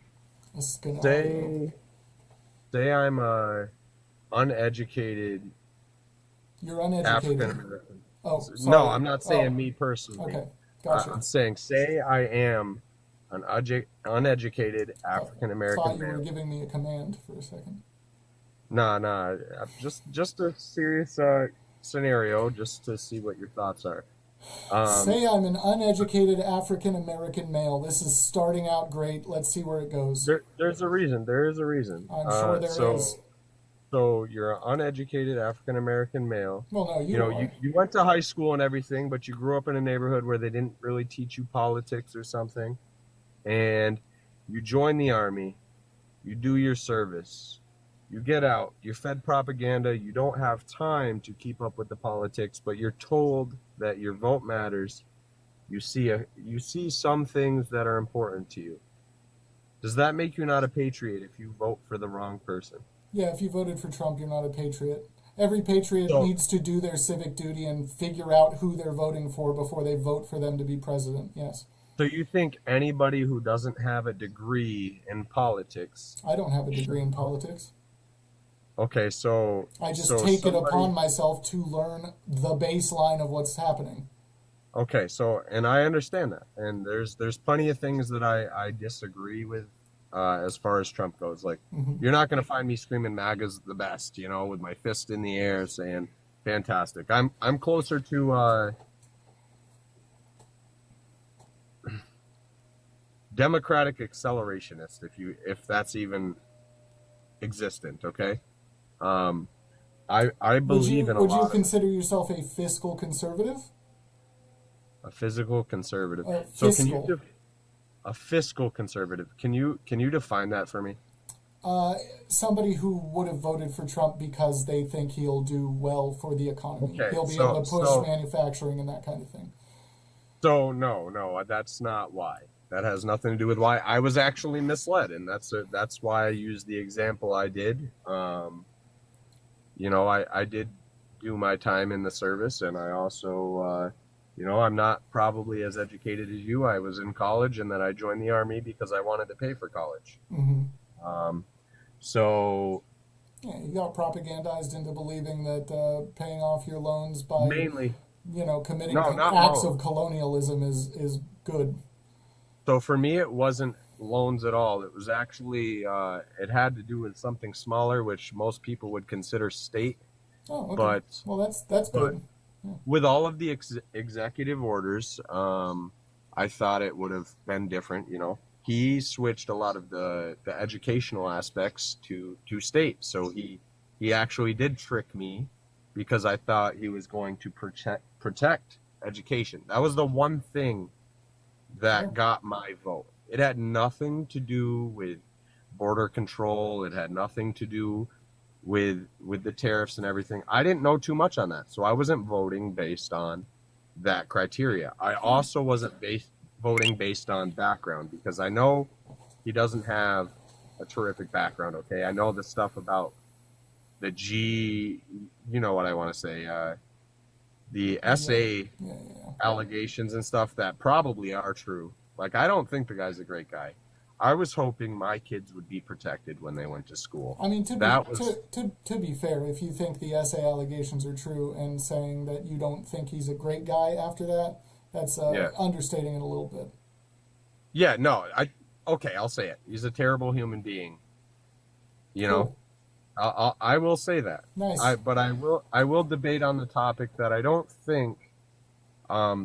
Say I'm a uneducated You're uneducated. African American. Oh, sorry. No, I'm not saying me personally. Okay, gotcha. I'm saying, say I am an uneducated African Thought American you were male. giving me a command for a second. Nah. Just a serious scenario, just to see what your thoughts are. Say I'm an uneducated African American male. This is starting out great. Let's see where it goes. There's a reason. There is a reason. I'm sure there is. So you're an uneducated African American male. Well, no, You know, you went to high school and everything, but you grew up in a neighborhood where they didn't really teach you politics or something. And you join the army, you do your service, you get out, you're fed propaganda, you don't have time to keep up with the politics, but you're told that your vote matters. You see some things that are important to you. Does that make you not a patriot if you vote for the wrong person? Yeah, if you voted for Trump, you're not a patriot. Every patriot needs to do their civic duty and figure out who they're voting for before they vote for them to be president. Yes. So you think anybody who doesn't have a degree in politics? I don't have a degree in politics. Okay, so I just take it upon myself to learn the baseline of what's happening. Okay, so, and I understand that, and there's plenty of things that I disagree with as far as Trump goes. Like, you're not going to find me screaming MAGA's the best, you know, with my fist in the air saying fantastic. I'm closer to democratic accelerationist, if that's even existent. Okay, I believe in a lot. Would you consider yourself a fiscal conservative? A physical conservative. Fiscal. So can you a fiscal conservative? Can you define that for me? Somebody who would have voted for Trump because they think he'll do well for the economy. Okay, He'll be able to push manufacturing and that kind of thing. So no, that's not why. That has nothing to do with why. I was actually misled, and that's why I used the example I did. You know, I did do my time in the service, and I also You know, I'm not probably as educated as you. I was in college, and then I joined the Army because I wanted to pay for college. Mm-hmm. So Yeah, you got propagandized into believing that paying off your loans by, mainly, committing no, not acts loans. of colonialism is good. So for me, it wasn't loans at all. It was actually, it had to do with something smaller, which most people would consider state. Oh, okay. But Well, that's good. with all of the executive orders, I thought it would have been different. You know, he switched a lot of the educational aspects to state. So he actually did trick me because I thought he was going to protect education. That was the one thing that Sure. got my vote. It had nothing to do with border control. It had nothing to do with the tariffs and everything. I didn't know too much on that, so I wasn't voting based on that criteria. I also wasn't voting based on background because I know he doesn't have a terrific background. Okay, I know the stuff about the G. You know what I want to say? The SA Yeah. allegations and stuff that probably are true. Like, I don't think the guy's a great guy. I was hoping my kids would be protected when they went to school. I mean, That was to be fair, if you think the essay allegations are true and saying that you don't think he's a great guy after that, that's Yeah. understating it a little bit. yeah, no, okay, I'll say it. He's a terrible human being. You know, I will say that. Nice. But I will debate on the topic that I don't think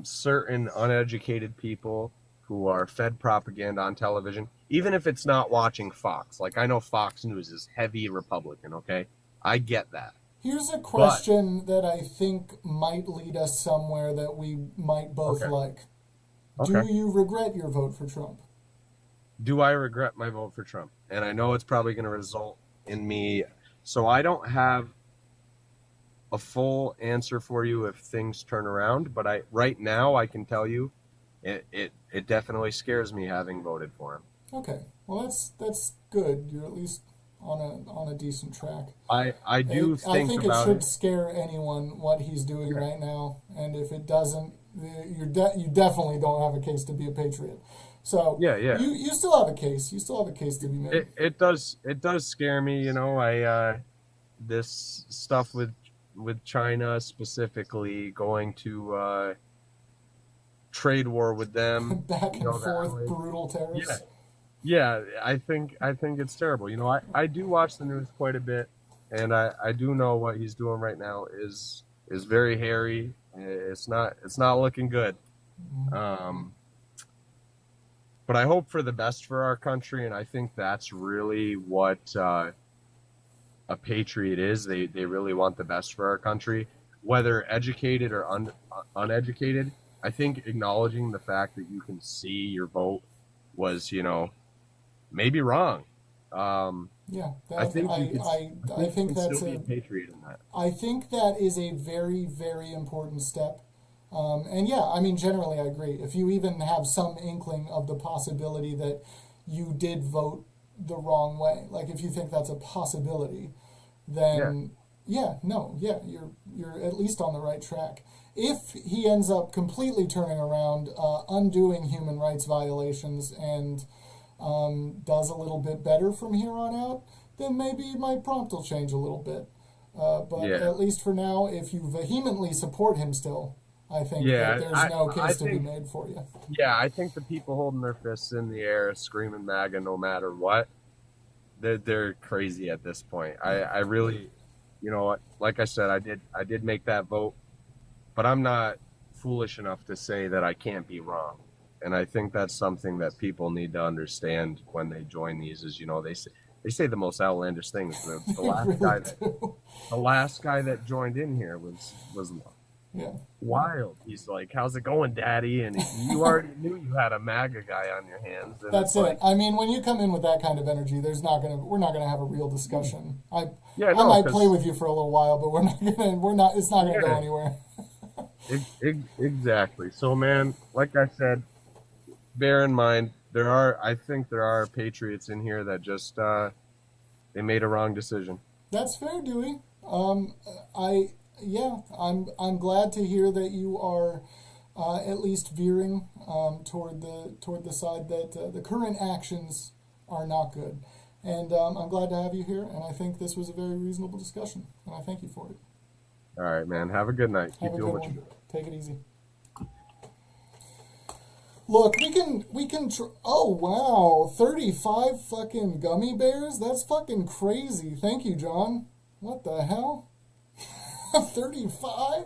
certain uneducated people who are fed propaganda on television, even if it's not watching Fox. Like, I know Fox News is heavy Republican, okay? I get that. Here's a question that I think might lead us somewhere that we might both Okay. like. Okay. Do you regret your vote for Trump? Do I regret my vote for Trump? And I know it's probably going to result in me. So I don't have a full answer for you if things turn around, but right now I can tell you it definitely scares me having voted for him. Okay, well that's good. You're at least on a decent track. I do I think it about should scare anyone what he's doing right now, and if it doesn't, you definitely don't have a case to be a patriot. So Yeah. you still have a case. You still have a case to be made. It does scare me, you know. This stuff with China specifically, going to trade war with them, Back and that forth, way. brutal tariffs. Yeah, I think it's terrible. You know, I do watch the news quite a bit, and I do know what he's doing right now is very hairy. It's not looking good. But I hope for the best for our country, and I think that's really what a patriot is. They really want the best for our country, whether educated or uneducated. I think acknowledging the fact that you can see your vote was, maybe wrong. Yeah, I think I think you can that's still be a patriot in that. I think that is a very, very important step. And yeah, I mean, generally I agree. If you even have some inkling of the possibility that you did vote the wrong way, like if you think that's a possibility, then you're at least on the right track. If he ends up completely turning around, undoing human rights violations, and does a little bit better from here on out, then maybe my prompt will change a little bit. But at least for now, if you vehemently support him still, I think that there's no case to be made for you. Yeah, I think the people holding their fists in the air, screaming MAGA no matter what, they're crazy at this point. I really, like I said, I did make that vote, but I'm not foolish enough to say that I can't be wrong. And I think that's something that people need to understand when they join these. Is they say the most outlandish things. The last guy that joined in here was wild. He's like, "How's it going, Daddy?" And you already knew you had a MAGA guy on your hands. And that's it. I mean, when you come in with that kind of energy, we're not gonna have a real discussion. I might play with you for a little while, but it's not gonna go anywhere. Exactly. So, man, like I said, bear in mind I think there are patriots in here that just they made a wrong decision. That's fair, Dewey. I'm glad to hear that you are at least veering toward the side that the current actions are not good. And I'm glad to have you here, and I think this was a very reasonable discussion, and I thank you for it. All right, man. Have a good night. Have Keep a doing good what you one. do. Take it easy. Look, we can oh wow, 35 fucking gummy bears? That's fucking crazy. Thank you, John. What the hell? 35?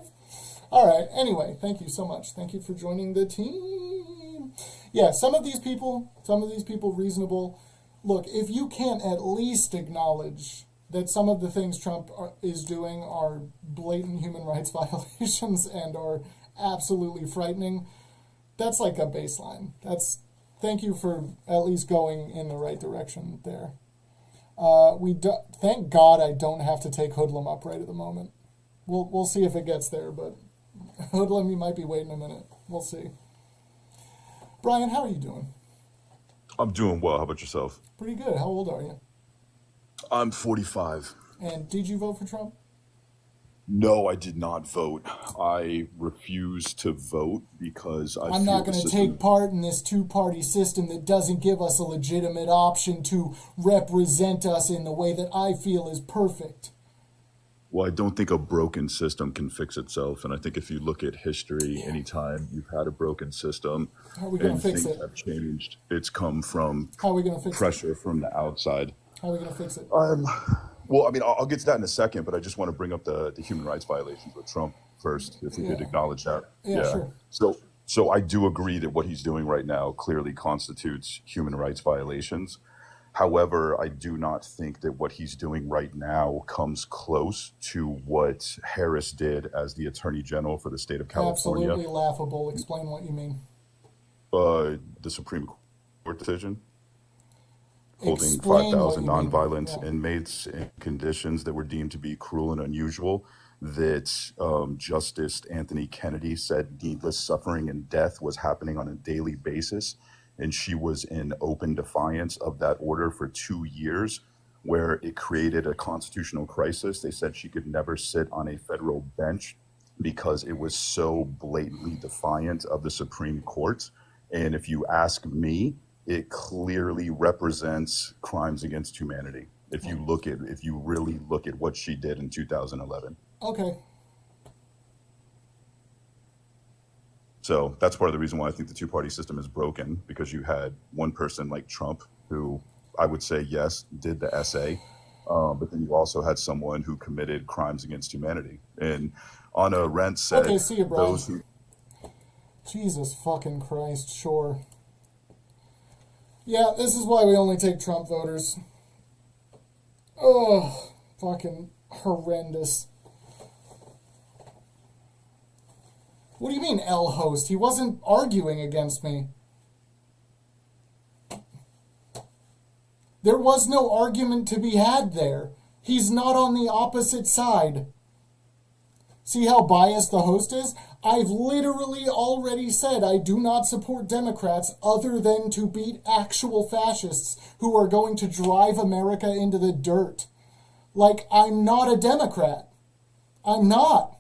All right, anyway, thank you so much. Thank you for joining the team. Yeah, some of these people reasonable. Look, if you can't at least acknowledge that some of the things Trump is doing are blatant human rights violations and are absolutely frightening, that's like a baseline. Thank you for at least going in the right direction there. Thank God I don't have to take Hoodlum up right at the moment. We'll see if it gets there, but Hoodlum, you might be waiting a minute. We'll see. Brian, how are you doing? I'm doing well. How about yourself? Pretty good. How old are you? I'm 45. And did you vote for Trump? No, I did not vote. I refuse to vote because I'm not going to take part in this two-party system that doesn't give us a legitimate option to represent us in the way that I feel is perfect. Well, I don't think a broken system can fix itself. And I think if you look at history, anytime you've had a broken system How are we going and to fix things it? have changed, it's come from How are we going to fix it? pressure from the outside. How are we going to fix it? Well, I mean, I'll get to that in a second, but I just want to bring up the human rights violations with Trump first, if we could acknowledge that. Yeah, sure. So I do agree that what he's doing right now clearly constitutes human rights violations. However, I do not think that what he's doing right now comes close to what Harris did as the Attorney General for the state of California. Absolutely laughable. Explain what you mean. The Supreme Court decision holding Explain 5,000 what you mean. nonviolent Yeah. inmates in conditions that were deemed to be cruel and unusual, that Justice Anthony Kennedy said needless suffering and death was happening on a daily basis. And she was in open defiance of that order for 2 years, where it created a constitutional crisis. They said she could never sit on a federal bench because it was so blatantly defiant of the Supreme Court. And if you ask me, it clearly represents crimes against humanity. If you really look at what she did in 2011. Okay. So that's part of the reason why I think the two-party system is broken, because you had one person like Trump who I would say, yes, did the essay, but then you also had someone who committed crimes against humanity. And Anna Arendt said, Okay, see you, Brian. those who... Jesus fucking Christ, sure. Yeah, this is why we only take Trump voters. Oh, fucking horrendous. What do you mean, L host? He wasn't arguing against me. There was no argument to be had there. He's not on the opposite side. See how biased the host is? I've literally already said I do not support Democrats other than to beat actual fascists who are going to drive America into the dirt. Like, I'm not a Democrat. I'm not.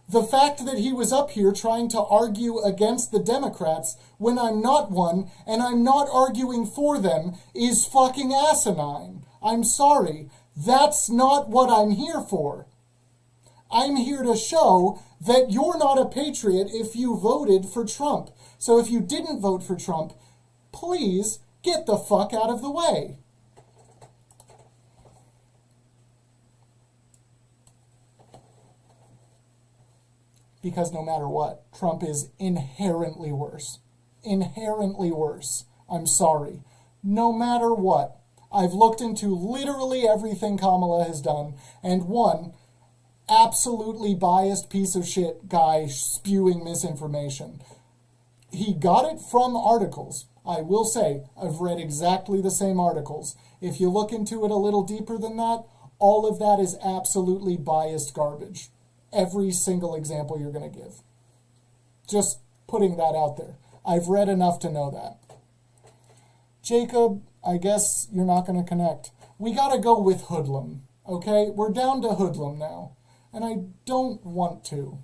The fact that he was up here trying to argue against the Democrats when I'm not one and I'm not arguing for them is fucking asinine. I'm sorry. That's not what I'm here for. I'm here to show that you're not a patriot if you voted for Trump. So if you didn't vote for Trump, please get the fuck out of the way. Because no matter what, Trump is inherently worse. Inherently worse. I'm sorry. No matter what. I've looked into literally everything Kamala has done, and one absolutely biased piece of shit guy spewing misinformation. He got it from articles. I will say, I've read exactly the same articles. If you look into it a little deeper than that, all of that is absolutely biased garbage. Every single example you're going to give. Just putting that out there. I've read enough to know that. Jacob, I guess you're not going to connect. We got to go with Hoodlum, okay? We're down to Hoodlum now. And I don't want to.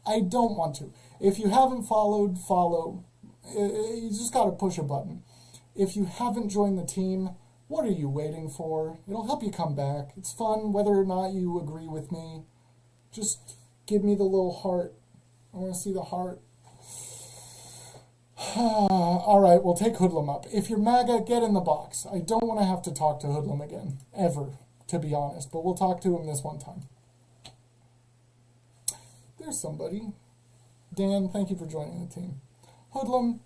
I don't want to. If you haven't followed, follow. You just got to push a button. If you haven't joined the team, what are you waiting for? It'll help you come back. It's fun whether or not you agree with me. Just give me the little heart. I want to see the heart. All right, we'll take Hoodlum up. If you're MAGA, get in the box. I don't want to have to talk to Hoodlum again, ever, to be honest, but we'll talk to him this one time. There's somebody. Dan, thank you for joining the team. Hoodlum,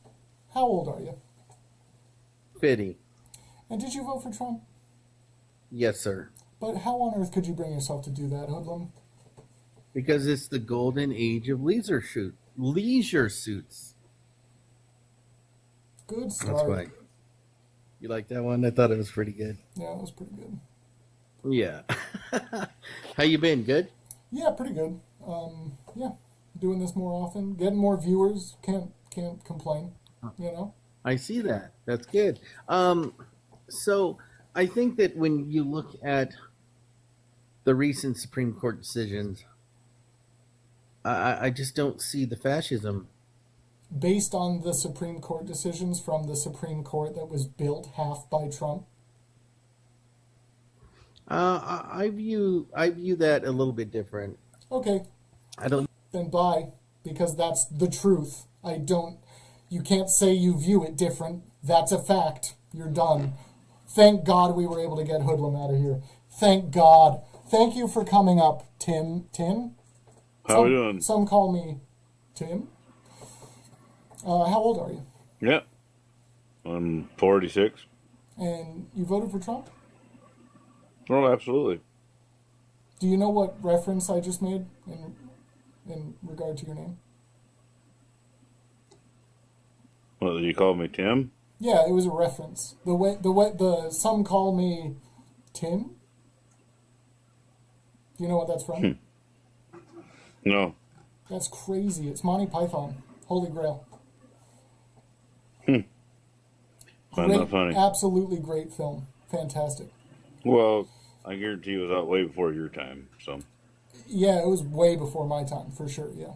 how old are you? 50. And did you vote for Trump? Yes, sir. But how on earth could you bring yourself to do that, Hoodlum? Because it's the golden age of leisure suits. Good start. That's right. You like that one? I thought it was pretty good. Yeah, it was pretty good. Yeah. How you been? Good? Yeah, pretty good. Yeah, doing this more often, getting more viewers. Can't complain. You know. I see that. That's good. So I think that when you look at the recent Supreme Court decisions, I just don't see the fascism. Based on the Supreme Court decisions from the Supreme Court that was built half by Trump? I view that a little bit different. Okay. I don't. Then bye, because that's the truth. You can't say you view it different. That's a fact. You're done. Thank God we were able to get Hoodlum out of here. Thank God. Thank you for coming up, Tim. Tim? How we doing? Some call me Tim. How old are you? Yeah. I'm 46. And you voted for Trump? Oh, absolutely. Do you know what reference I just made in regard to your name? Well, you called me Tim? Yeah, it was a reference. The some call me Tim. Do you know what that's from? No. That's crazy. It's Monty Python. Holy Grail. Find that funny. Absolutely great film. Fantastic. Well, I guarantee it was out way before your time, so. Yeah, it was way before my time, for sure, yeah.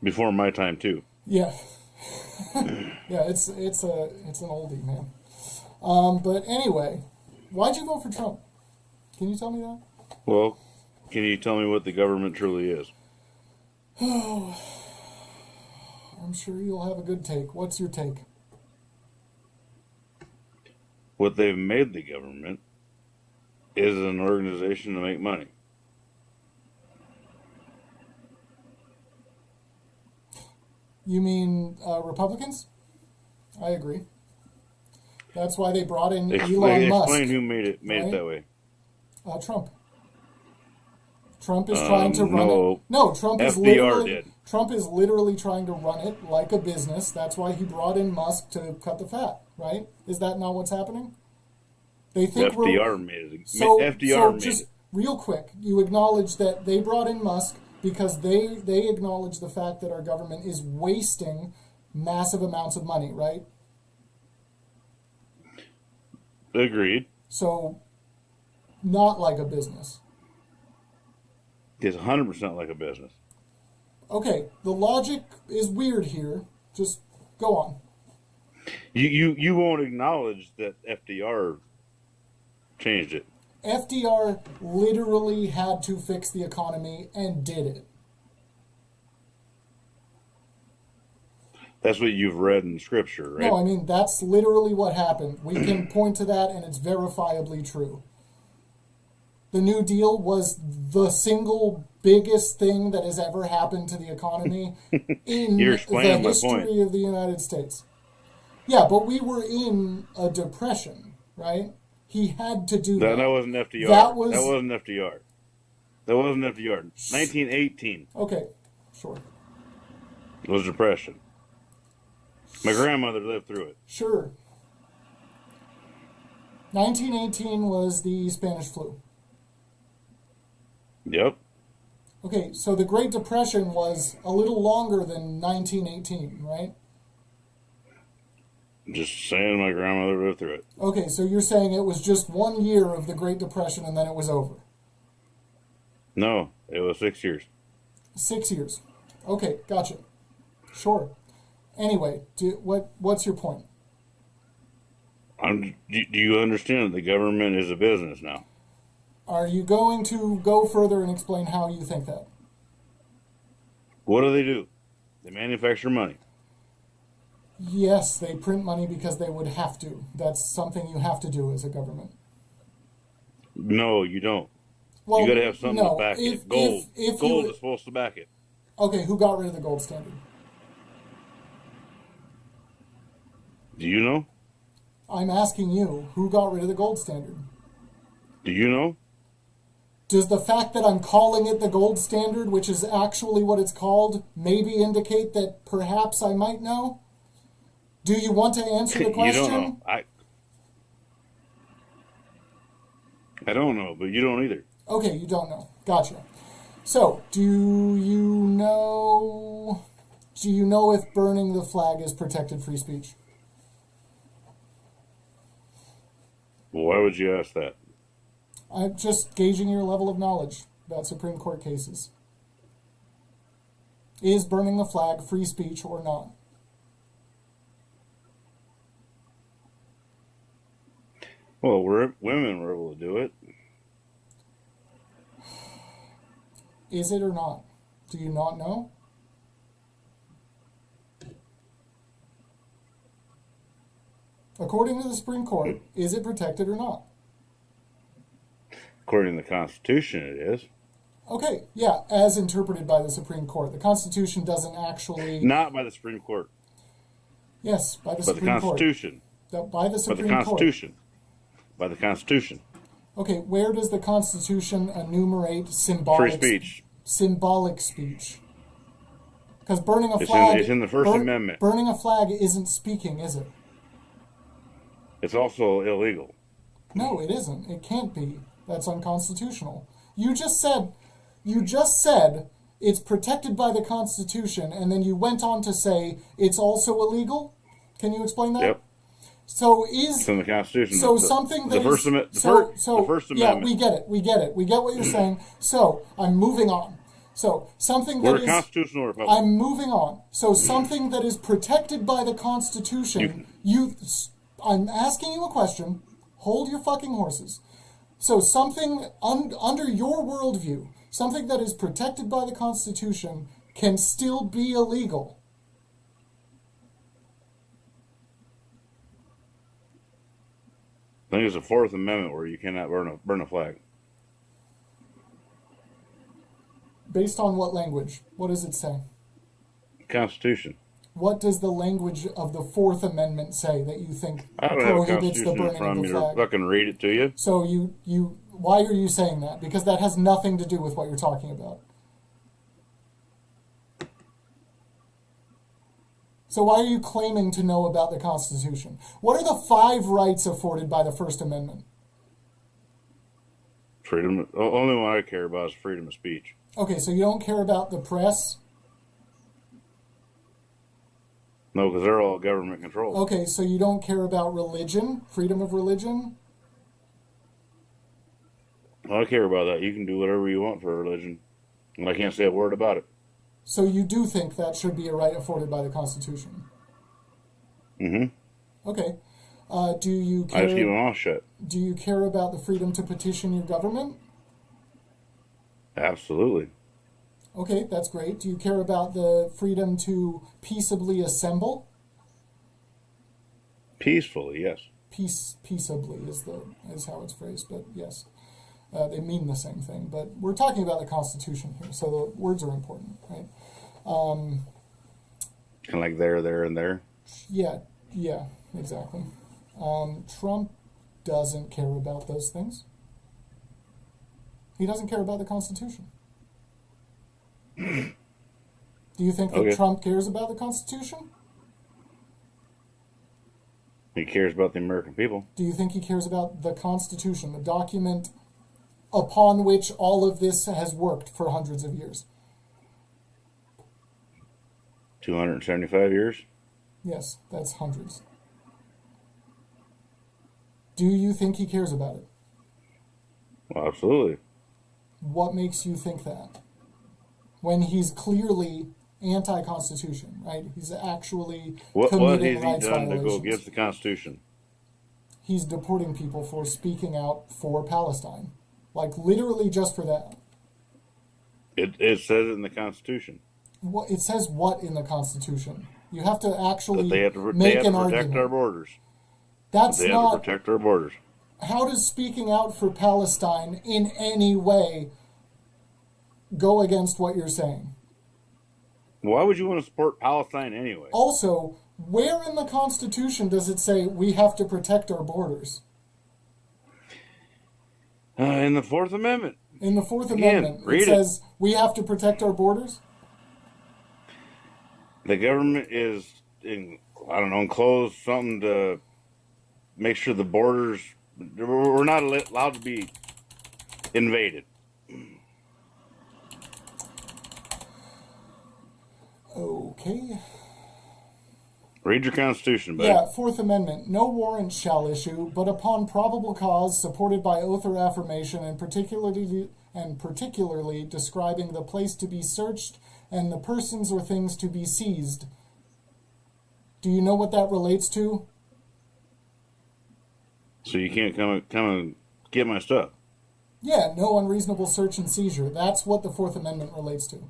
Before my time, too. Yeah. Yeah, it's an oldie, man. But anyway, why'd you vote for Trump? Can you tell me that? Well, can you tell me what the government truly is? Oh, I'm sure you'll have a good take. What's your take? What they've made the government is an organization to make money. You mean Republicans? I agree. That's why they brought in Elon Musk. Explain who made it that way. Trump. Trump is trying to run it. No, Trump is literally trying to run it like a business. That's why he brought in Musk to cut the fat, right? Is that not what's happening? They think FDR made it. So just real quick, you acknowledge that they brought in Musk because they acknowledge the fact that our government is wasting massive amounts of money, right? Agreed. So, not like a business. It's 100% like a business. Okay, the logic is weird here. Just go on. You won't acknowledge that FDR changed it. FDR literally had to fix the economy and did it. That's what you've read in scripture, right? No, I mean, that's literally what happened. We can point to that and it's verifiably true. The New Deal was the single biggest thing that has ever happened to the economy in the history of the United States. Yeah, but we were in a depression, right? He had to do that. That wasn't FDR. That wasn't FDR. That wasn't FDR. 1918. Okay, sure. Was depression. My grandmother lived through it. Sure. 1918 was the Spanish flu. Yep. Okay, so the Great Depression was a little longer than 1918, right? Just saying my grandmother lived through it. Okay, so you're saying it was just 1 year of the Great Depression and then it was over? No, it was 6 years. 6 years. Okay, gotcha. Sure. Anyway, what's your point? Do you understand that the government is a business now? Are you going to go further and explain how you think that? What do? They manufacture money. Yes, they print money because they would have to. That's something you have to do as a government. No, you don't. Well, You got to have something no, to back if- it. Gold. if Gold you- is supposed to back it. Okay, who got rid of the gold standard? Do you know? I'm asking you, who got rid of the gold standard? Do you know? Does the fact that I'm calling it the gold standard, which is actually what it's called, maybe indicate that perhaps I might know? Do you want to answer the question? You don't know. I don't know, but you don't either. Okay, you don't know. Gotcha. So, do you know if burning the flag is protected free speech? Well, why would you ask that? I'm just gauging your level of knowledge about Supreme Court cases. Is burning the flag free speech or not? Well, women were able to do it. Is it or not? Do you not know? According to the Supreme Court, is it protected or not? According to the Constitution, it is. Okay, yeah, as interpreted by the Supreme Court. The Constitution doesn't actually... Not by the Supreme Court, Yes, by the but the Supreme Court. Constitution. By the By the Supreme Court. Constitution. By the Constitution. Okay, where does the Constitution enumerate Free speech. symbolic speech? Because burning a It's flag... in the First Amendment. Burning a flag isn't speaking, is it? It's also illegal. No, it isn't. It can't be. That's unconstitutional. You just said it's protected by the Constitution, and then you went on to say it's also illegal? Can you explain that? Yep. So It's in the Constitution. So The- something the that First is- Amendment. The First yeah, Amendment. we get it. We get what you're saying. So I'm moving on. So something that We're a is constitutional republic. I'm moving on. So something that is protected by the Constitution, I'm asking you a question. Hold your fucking horses. So something under your worldview, something that is protected by the Constitution can still be illegal. I think it's the Fourth Amendment where you cannot burn a flag. Based on what language? What does it say? Constitution. What does the language of the Fourth Amendment say that you think I don't have a prohibits the Constitution in burning front of of the me to flag? fucking read it to you. So why are you saying that? Because that has nothing to do with what you're talking about. So why are you claiming to know about the Constitution? What are the 5 rights afforded by the First Amendment? Freedom. The only one I care about is freedom of speech. Okay, so you don't care about the press? No, because they're all government controlled. Okay, so you don't care about religion, freedom of religion? I care about that. You can do whatever you want for religion, and I can't say a word about it. So you do think that should be a right afforded by the Constitution? Mm-hmm. Okay. Do you I just keep my care? mouth shut. Do you care about the freedom to petition your government? Absolutely. Okay, that's great. Do you care about the freedom to peaceably assemble? Peacefully, yes. Peaceably is how it's phrased, but yes, they mean the same thing. But we're talking about the Constitution here, so the words are important, right? Kind of like there, and there. Yeah, exactly. Trump doesn't care about those things. He doesn't care about the Constitution. Do you think that Okay. Trump cares about the Constitution? He cares about the American people. Do you think he cares about the Constitution, the document upon which all of this has worked for hundreds of years? 275 years. Yes, that's hundreds. Do you think he cares about it? Well, absolutely. What makes you think that? When he's clearly anti-constitution, right? He's actually What has committing he rights done to go violations. against the Constitution? He's deporting people for speaking out for Palestine, like literally just for that. It says it in the Constitution What it says? What in the Constitution? You have to that actually they have to, make an protect argument. our borders. That's They have not. to protect our borders. How does speaking out for Palestine in any way go against what you're saying? Why would you want to support Palestine anyway? Also, where in the Constitution does it say we have to protect our borders? In the Fourth Amendment. In the Fourth Again, Amendment, read it it. says we have to protect our borders? The government is, enclosed something to make sure the borders, we're not allowed to be invaded. Okay. Read your Constitution, buddy. Yeah, Fourth Amendment. No warrant shall issue, but upon probable cause, supported by oath or affirmation, and particularly describing the place to be searched and the persons or things to be seized. Do you know what that relates to? So you can't come and get my stuff. Yeah, no unreasonable search and seizure. That's what the Fourth Amendment relates to.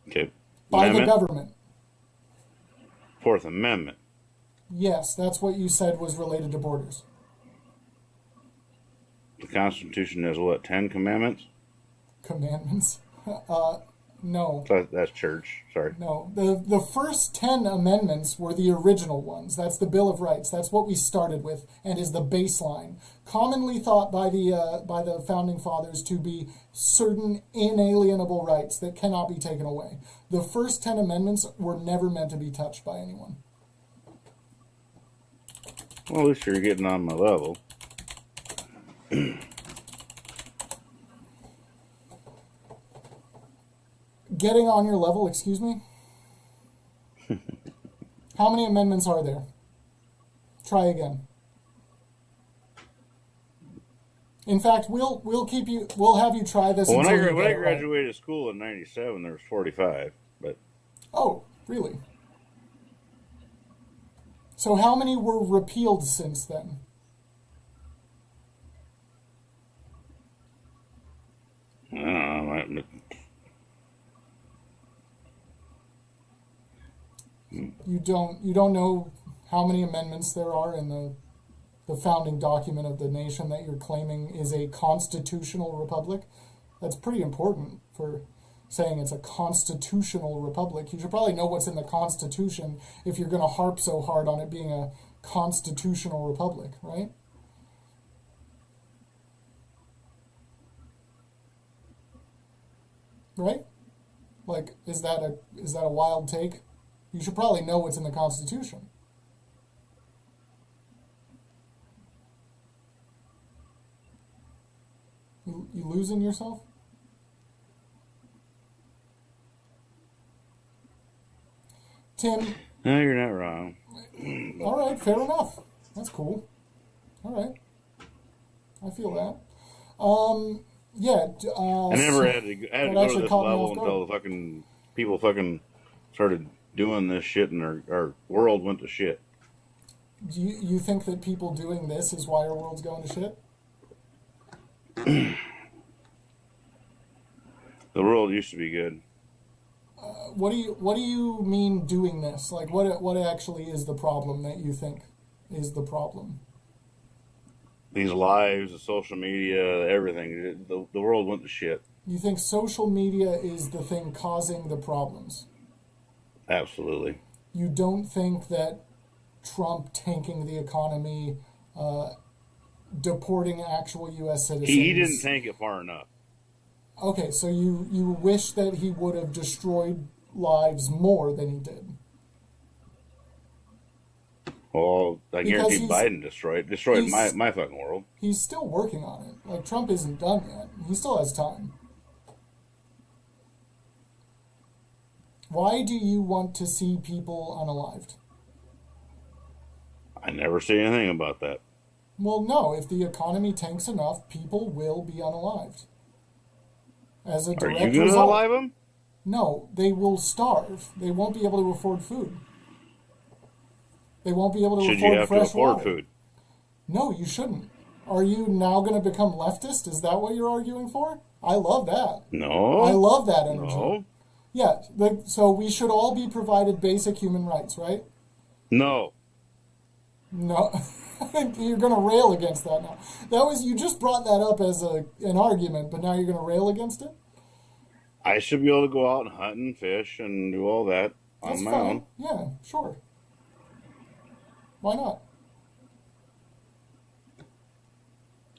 Okay. By the Amendment? government. Fourth Amendment. Yes, that's what you said was related to borders. The Constitution has what, 10 commandments? Commandments. No. That's church. Sorry. No. The first 10 amendments were the original ones. That's the Bill of Rights. That's what we started with and is the baseline. Commonly thought by the Founding Fathers to be certain inalienable rights that cannot be taken away. The first 10 amendments were never meant to be touched by anyone. Well, at least you're getting on my level. Getting on your level, excuse me? How many amendments are there? Try again. In fact, we'll have you try this. Well, when until I you get it right. graduated school in '97, there was 45. But Oh, really? So how many were repealed since then? I don't know. You don't know how many amendments there are in the founding document of the nation that you're claiming is a constitutional republic? That's pretty important for saying it's a constitutional republic. You should probably know what's in the Constitution if you're going to harp so hard on it being a constitutional republic, right? Right? Like, is that a wild take? You should probably know what's in the Constitution. You losing yourself? Tim, No, you're not wrong. all right, fair enough. That's cool. All right. I feel that. Yeah. I never had to that go to actually this caught me level off guard. until the fucking people fucking started doing this shit, and our world went to shit. Do you think that people doing this is why our world's going to shit? The world used to be good. What do you mean doing this? Like, what actually is the problem that you think is the problem? These lives, the social media, everything. The world went to shit. You think social media is the thing causing the problems? Absolutely. You don't think that Trump tanking the economy, deporting actual U.S. citizens... He didn't tank it far enough. Okay, so you wish that he would have destroyed lives more than he did. Well, I Because guarantee Biden destroyed my fucking world. He's still working on it. Like, Trump isn't done yet. He still has time. Why do you want to see people unalived? I never say anything about that. Well, no. If the economy tanks enough, people will be unalived. As a Are direct you going to result. alive him? No, they will starve. They won't be able to afford food. They won't be able to Should afford you have to fresh afford water. food? No, you shouldn't. Are you now going to become leftist? Is that what you're arguing for? I love that. No. I love that energy. No. Yeah, so we should all be provided basic human rights, right? No. No. You're going to rail against that now. You just brought that up as an argument, but now you're going to rail against it? I should be able to go out and hunt and fish and do all that on That's my fine. own. Yeah, sure. Why not?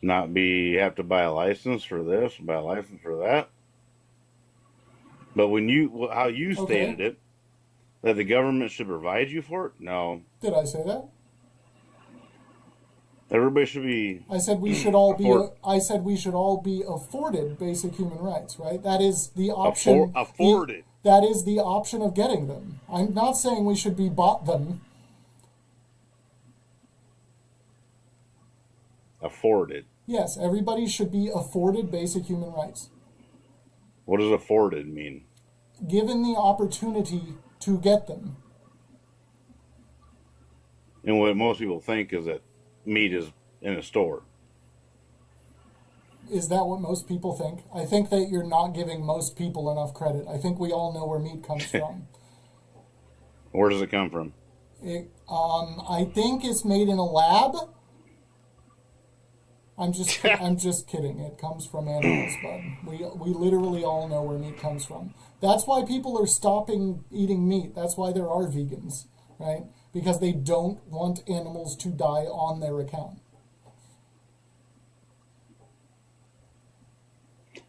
Not have to buy a license for this, buy a license for that. But how you stated it, that the government should provide you for it, no. Did I say that? Everybody should be. I said we should all be afforded basic human rights, right? That is the option. Afforded. That is the option of getting them. I'm not saying we should be bought them. Afforded. Yes, everybody should be afforded basic human rights. What does afforded mean? Given the opportunity to get them. And what most people think is that meat is in a store. Is that what most people think? I think that you're not giving most people enough credit. I think we all know where meat comes from. Where does it come from? I think it's made in a lab. I'm just kidding. It comes from animals, bud. We literally all know where meat comes from. That's why people are stopping eating meat. That's why there are vegans, right? Because they don't want animals to die on their account.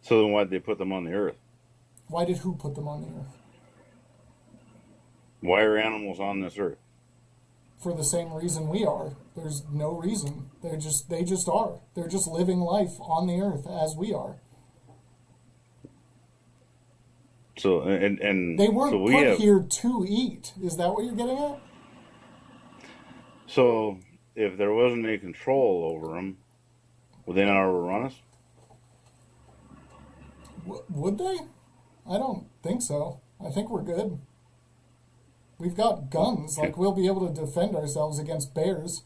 So then why'd they put them on the earth? Why did who put them on the earth? Why are animals on this earth? For the same reason we are. There's no reason. They just are. They're just living life on the earth as we are. So and they weren't so put here to eat. Is that what you're getting at? So if there wasn't any control over them, would they not overrun us? Would they? I don't think so. I think we're good. We've got guns. Like, we'll be able to defend ourselves against bears.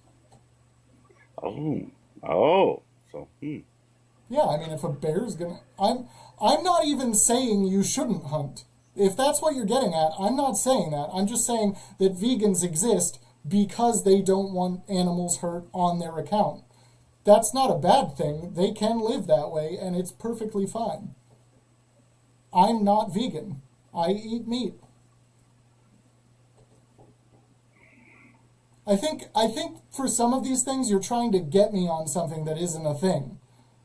Oh. So, Yeah, I mean, if a bear's gonna... I'm not even saying you shouldn't hunt. If that's what you're getting at, I'm not saying that. I'm just saying that vegans exist because they don't want animals hurt on their account. That's not a bad thing. They can live that way, and it's perfectly fine. I'm not vegan. I eat meat. I think for some of these things, you're trying to get me on something that isn't a thing,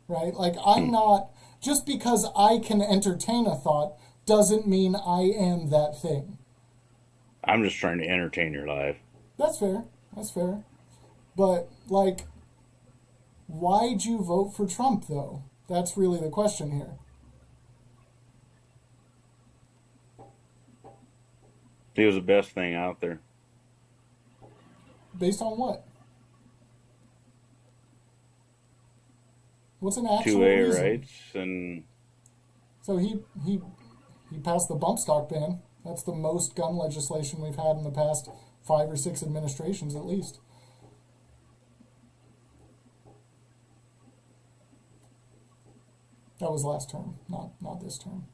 right? Like, I'm not... Just because I can entertain a thought doesn't mean I am that thing. I'm just trying to entertain your life. That's fair. That's fair. But, like, why'd you vote for Trump, though? That's really the question here. He was the best thing out there. Based on what? What's an actual 2A reason? rights and... So he passed the bump stock ban. That's the most gun legislation we've had in the past 5 or 6 administrations at least. That was last term, not this term.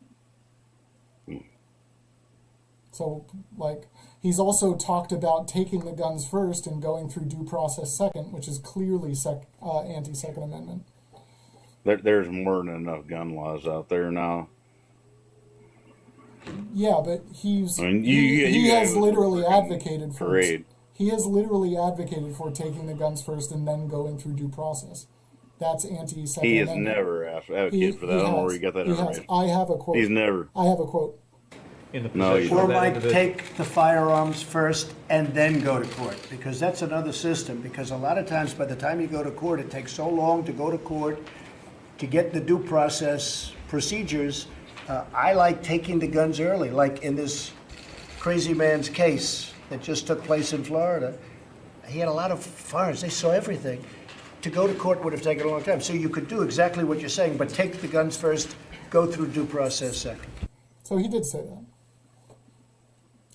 So, like, he's also talked about taking the guns first and going through due process second, which is clearly anti-Second Amendment. There's more than enough gun laws out there now. Yeah, but he has literally advocated for parade. He has literally advocated for taking the guns first and then going through due process. That's anti-Second He has Amendment. never advocated for that. I don't know where you got that information. I have a quote. He's never. I have a quote. In the No, you possession don't. of Or that might individual. take the firearms first and then go to court, because that's another system, because a lot of times by the time you go to court, it takes so long to go to court to get the due process procedures. I like taking the guns early, like in this crazy man's case that just took place in Florida. He had a lot of firearms, they saw everything. To go to court would have taken a long time. So you could do exactly what you're saying, but take the guns first, go through due process second. So he did say that.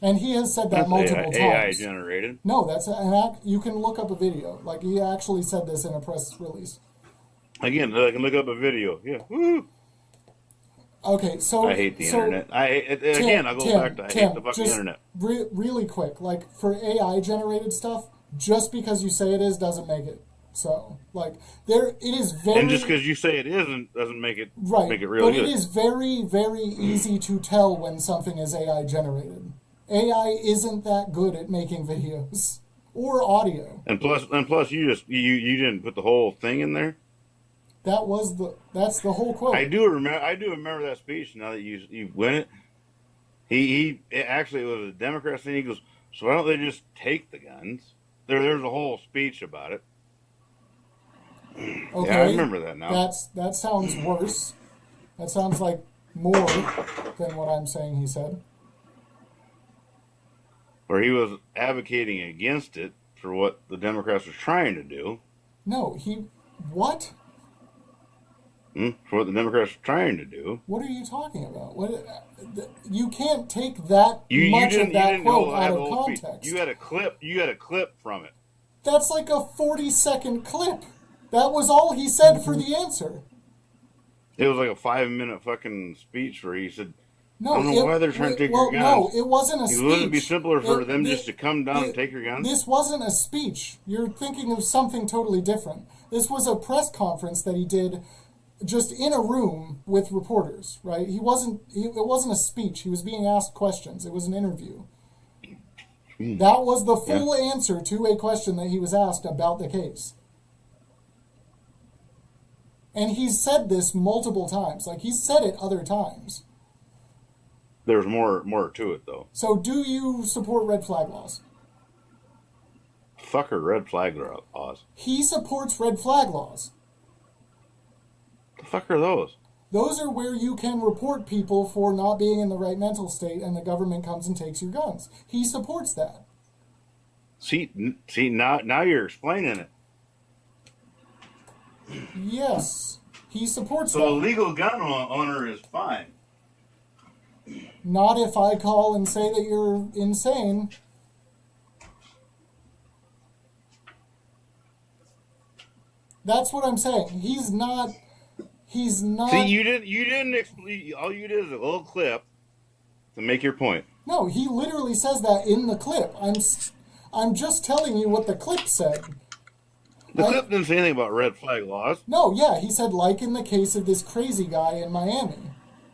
And he has said that That's multiple AI times. generated. No, that's an act. You can look up a video. Like, he actually said this in a press release. Again, I can look up a video. Yeah. Woo. Okay, so I hate the internet. Again, I'll go back to I hate the fucking just internet. Really quick, like, for AI generated stuff, just because you say it is doesn't make it so. Like, it is very, And just because you say it isn't doesn't make it right, make it real but good. it is very, very easy to tell when something is AI generated. AI isn't that good at making videos or audio. And plus, you didn't put the whole thing in there. That's the whole quote. I do remember that speech. Now that you win it, it actually was a Democrat thing. He goes, so why don't they just take the guns? There's a whole speech about it. Okay, Yeah, I remember that now. That sounds worse. That sounds like more than what I'm saying he said. Where he was advocating against it for what the Democrats were trying to do. No, what? For what the Democrats were trying to do. What are you talking about? You can't take that much of that didn't quote know out the of whole speech. context. You had a clip from it. That's like a 40-second clip. That was all he said for the answer. It was like a 5-minute fucking speech where he said, No, I don't know why they're trying to take your guns. No, it wasn't a speech. Wouldn't it be simpler for them just to come down and take your guns? This wasn't a speech. You're thinking of something totally different. This was a press conference that he did just in a room with reporters, right? It wasn't a speech. He was being asked questions. It was an interview. That was the full answer to a question that he was asked about the case. And he's said this multiple times. Like, he's said it other times. There's more to it, though. So do you support red flag laws? Fuck her red flag laws. He supports red flag laws. The fuck are those? Those are where you can report people for not being in the right mental state and the government comes and takes your guns. He supports that. See, now you're explaining it. Yes, he supports So that. a legal gun owner is fine. Not if I call and say that you're insane. That's what I'm saying. He's not. See, you didn't explain. All you did is a little clip to make your point. No, he literally says that in the clip. I'm just telling you what the clip said. The clip didn't say anything about red flag laws. No, yeah, he said, like in the case of this crazy guy in Miami.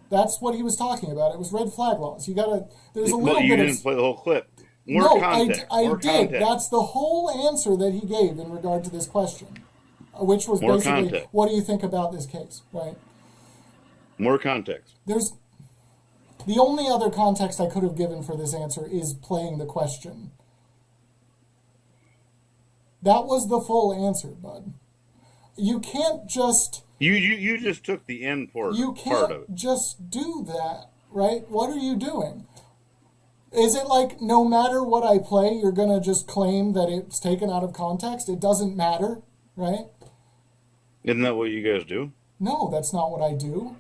That's what he was talking about. It was red flag laws. There's a little But you bit didn't play the whole clip. No, Context. I did. Context. That's the whole answer that he gave in regard to this question, which was More basically, context. what do you think about this case, right? More context. There's the only other context I could have given for this answer is playing the question. That was the full answer, bud. You can't just... You just took the end part of it. You can't just do that, right? What are you doing? Is it like no matter what I play, you're going to just claim that it's taken out of context? It doesn't matter, right? Isn't that what you guys do? No, that's not what I do.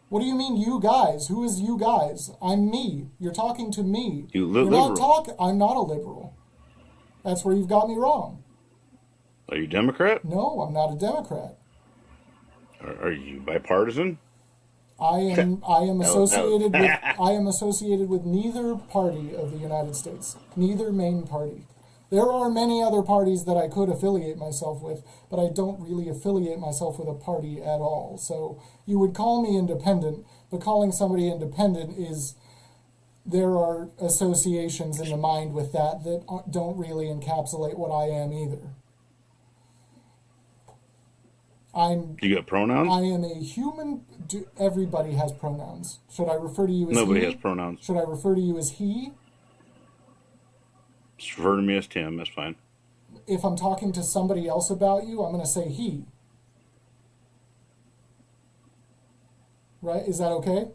What do you mean, you guys? Who is you guys? I'm me. You're talking to me. You're liberal. I'm not a liberal. That's where you've got me wrong. Are you Democrat? No, I'm not a Democrat. Are you bipartisan? I am associated with neither party of the United States, neither main party. There are many other parties that I could affiliate myself with, but I don't really affiliate myself with a party at all. So you would call me independent, but calling somebody independent is, there are associations in the mind with that don't really encapsulate what I am either. You got pronouns? I am a human. Everybody has pronouns. Should I refer to you as Nobody he? has pronouns. Should I refer to you as he? Just refer to me as Tim. That's fine. If I'm talking to somebody else about you, I'm going to say he. Right? Is that okay?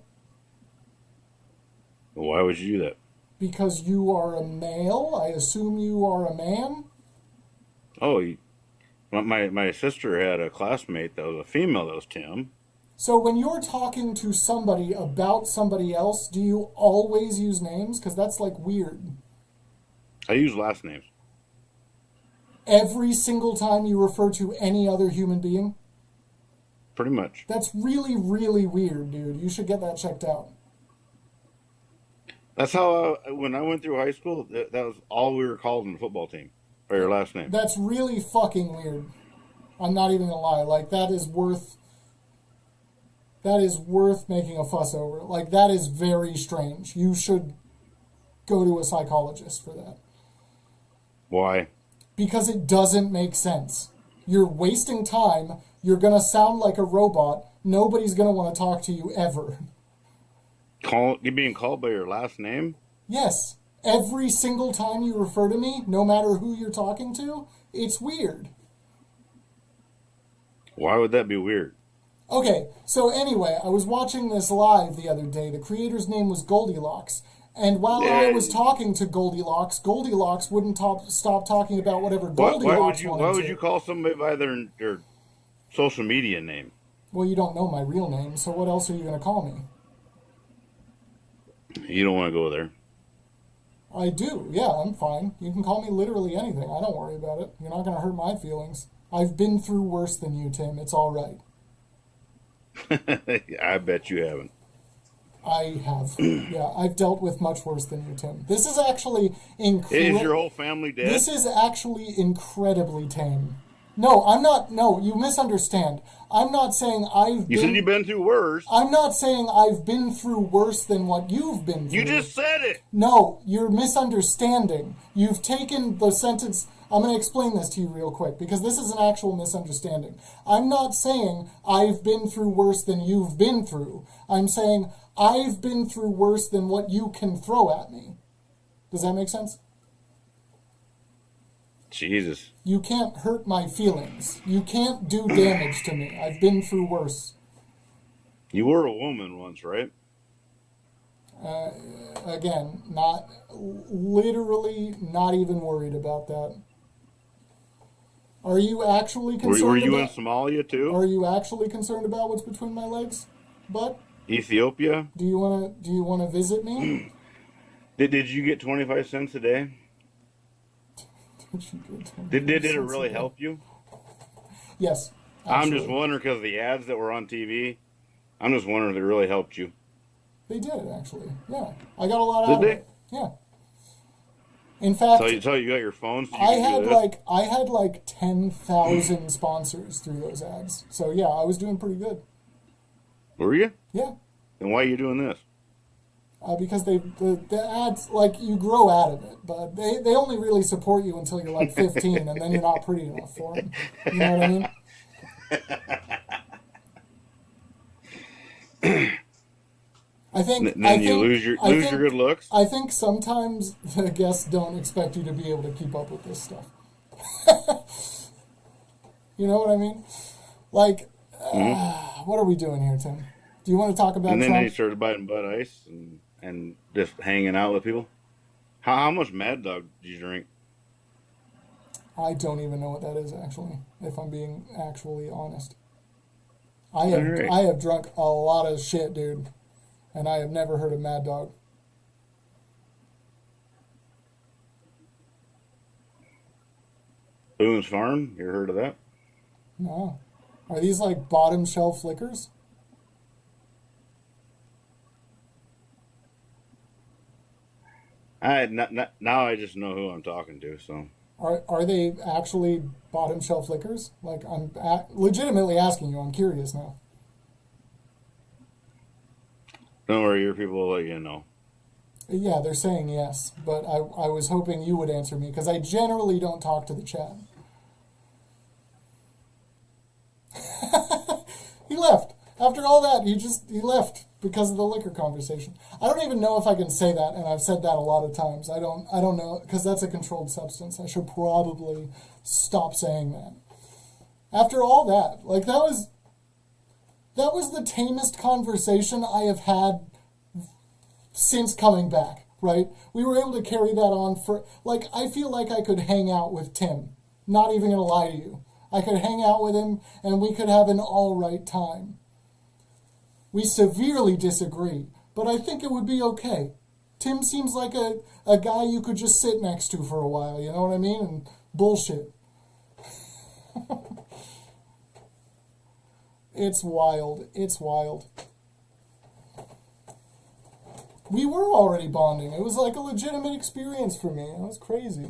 Why would you do that? Because you are a male. I assume you are a man. Oh, my sister had a classmate that was a female that was Tim. So when you're talking to somebody about somebody else, do you always use names? Because that's like weird. I use last names. Every single time you refer to any other human being? Pretty much. That's really, really weird, dude. You should get that checked out. That's how, when I went through high school, that was all we were called in the football team, by your last name. That's really fucking weird. I'm not even gonna lie. Like, that is worth making a fuss over. Like, that is very strange. You should go to a psychologist for that. Why? Because it doesn't make sense. You're wasting time. You're gonna sound like a robot. Nobody's gonna want to talk to you ever. You're being called by your last name? Yes. Every single time you refer to me, no matter who you're talking to, it's weird. Why would that be weird? Okay, so anyway, I was watching this live the other day. The creator's name was Goldilocks. And while I was talking to Goldilocks, Goldilocks wouldn't stop talking about whatever Goldilocks wanted to. Why would you call somebody by their social media name? Well, you don't know my real name, so what else are you going to call me? You don't want to go there. I do. Yeah, I'm fine. You can call me literally anything. I don't worry about it. You're not going to hurt my feelings. I've been through worse than you, Tim. It's all right. I bet you haven't. I have. Yeah, I've dealt with much worse than you, Tim. This is actually Is your whole family dead? This is actually incredibly tame. No, I'm not. No, you misunderstand. I'm not saying You said you've been through worse. I'm not saying I've been through worse than what you've been through. You just said it. No, you're misunderstanding. You've taken the sentence. I'm going to explain this to you real quick because this is an actual misunderstanding. I'm not saying I've been through worse than you've been through. I'm saying I've been through worse than what you can throw at me. Does that make sense? Jesus. You can't hurt my feelings. You can't do damage to me. I've been through worse. You were a woman once, right? Again, literally not even worried about that. Are you actually concerned Were you in Somalia too? Are you actually concerned about what's between my legs, bud? Ethiopia? Do you wanna visit me? Did you get 25 cents a day? Did it really help you? Yes. Absolutely. I'm just wondering because of the ads that were on TV. I'm just wondering if it really helped you. They did actually. Yeah, I got a lot out of it. Yeah. In fact, so you got your phone. So I had like 10,000 sponsors through those ads. So yeah, I was doing pretty good. Were you? Yeah. And why are you doing this? Because the ads, like, you grow out of it, but they only really support you until you're like 15, and then you're not pretty enough for them. You know what I mean? You lose your good looks. I think sometimes the guests don't expect you to be able to keep up with this stuff. You know what I mean? Like, what are we doing here, Tim? Do you want to talk about And then Trump? he started biting Bud Ice and just hanging out with people. How much Mad Dog did you drink? I don't even know what that is, actually, if I'm being actually honest. I have drunk a lot of shit, dude, and I have never heard of Mad Dog. Boone's Farm? You ever heard of that? No. Are these like bottom shelf liquors? Now I just know who I'm talking to. So Are they actually bottom shelf liquors? Like, I'm legitimately asking you. I'm curious now. don't worry, your people will let you know. Yeah, they're saying yes, but I was hoping you would answer me because I generally don't talk to the chat. He left. After all that, he left because of the liquor conversation. I don't even know if I can say that, and I've said that a lot of times. I don't know, because that's a controlled substance. I should probably stop saying that. After all that, like, that was the tamest conversation I have had since coming back, right? We were able to carry that on for, like, I feel like I could hang out with Tim. Not even gonna lie to you. I could hang out with him, and we could have an all right time. We severely disagree, but I think it would be okay. Tim seems like a guy you could just sit next to for a while, you know what I mean? And bullshit. It's wild. It's wild. We were already bonding. It was like a legitimate experience for me. It was crazy.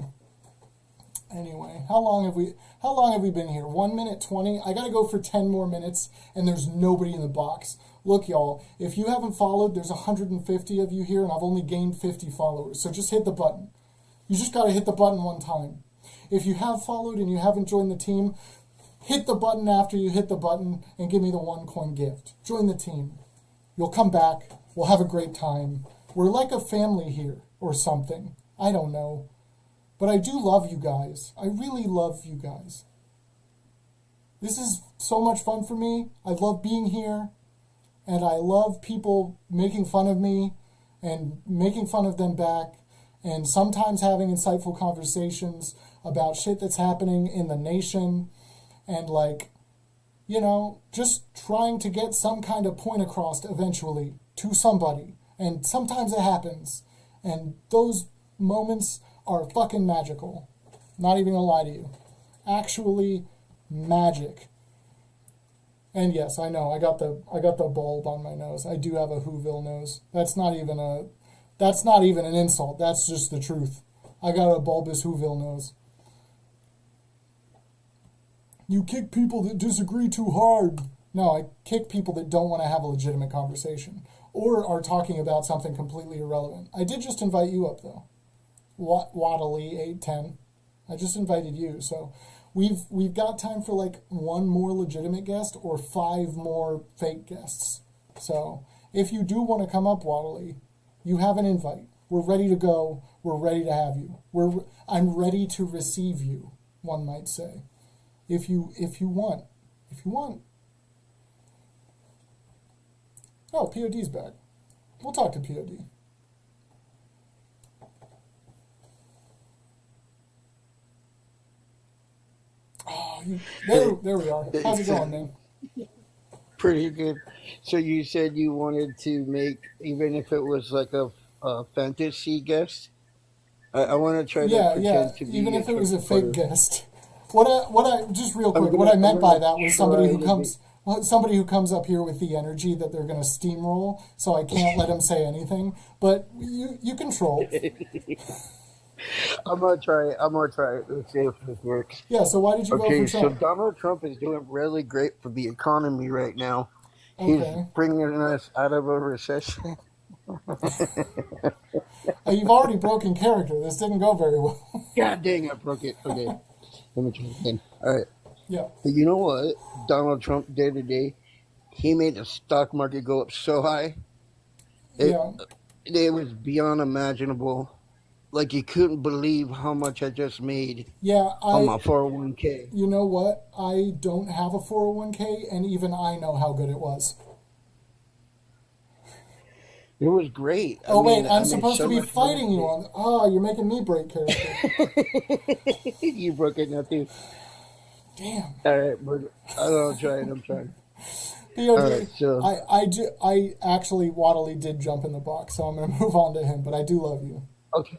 Anyway, how long have we been here? 1 minute 20? I gotta go for 10 more minutes, and there's nobody in the box. Look, y'all, if you haven't followed, there's 150 of you here, and I've only gained 50 followers. So just hit the button. You just gotta hit the button one time. If you have followed and you haven't joined the team, hit the button after you hit the button and give me the 1 coin gift. Join the team. You'll come back. We'll have a great time. We're like a family here, or something. I don't know. But I do love you guys. I really love you guys. This is so much fun for me. I love being here. And I love people making fun of me and making fun of them back. And sometimes having insightful conversations about shit that's happening in the nation. And like, you know, just trying to get some kind of point across eventually to somebody. And sometimes it happens. And those moments are fucking magical. Not even gonna lie to you. Actually magic. And yes, I know, I got the bulb on my nose. I do have a Whoville nose. That's not even an insult. That's just the truth. I got a bulbous Whoville nose. You kick people that disagree too hard. No, I kick people that don't want to have a legitimate conversation or are talking about something completely irrelevant. I did just invite you up though. Waddley 810. I just invited you, so we've got time for like 1 more legitimate guest or 5 more fake guests. So if you do want to come up, Waddley, you have an invite. We're ready to go. We're ready to have you. I'm ready to receive you, one might say. If you want. Oh, POD's back. We'll talk to POD. Oh, there we are. How's it going, man? Pretty good. So you said you wanted to make, even if it was like a fantasy guest? I want to try to pretend to be even if it was a Trump fake supporter. guest. Just real quick, what I meant by that was somebody who comes up here with the energy that they're going to steamroll, so I can't let them say anything. But you control. I'm gonna try it. Let's see if this works. Yeah. So why did you vote for So Trump? Donald Trump is doing really great for the economy right now. He's Okay. bringing us out of a recession. You've already broken character. This didn't go very well. God dang, I broke it. Okay, let me try again. All right. Yeah. But you know what Donald Trump did today? He made the stock market go up so high. It was beyond imaginable. Like, you couldn't believe how much I just made on my 401k. You know what? I don't have a 401k, and even I know how good it was. It was great. I'm supposed to be fighting you on. Oh, you're making me break character. You broke it now too. Damn. All right, but I'm trying. POD, All right, so I actually, Waddley did jump in the box, so I'm going to move on to him, but I do love you. okay.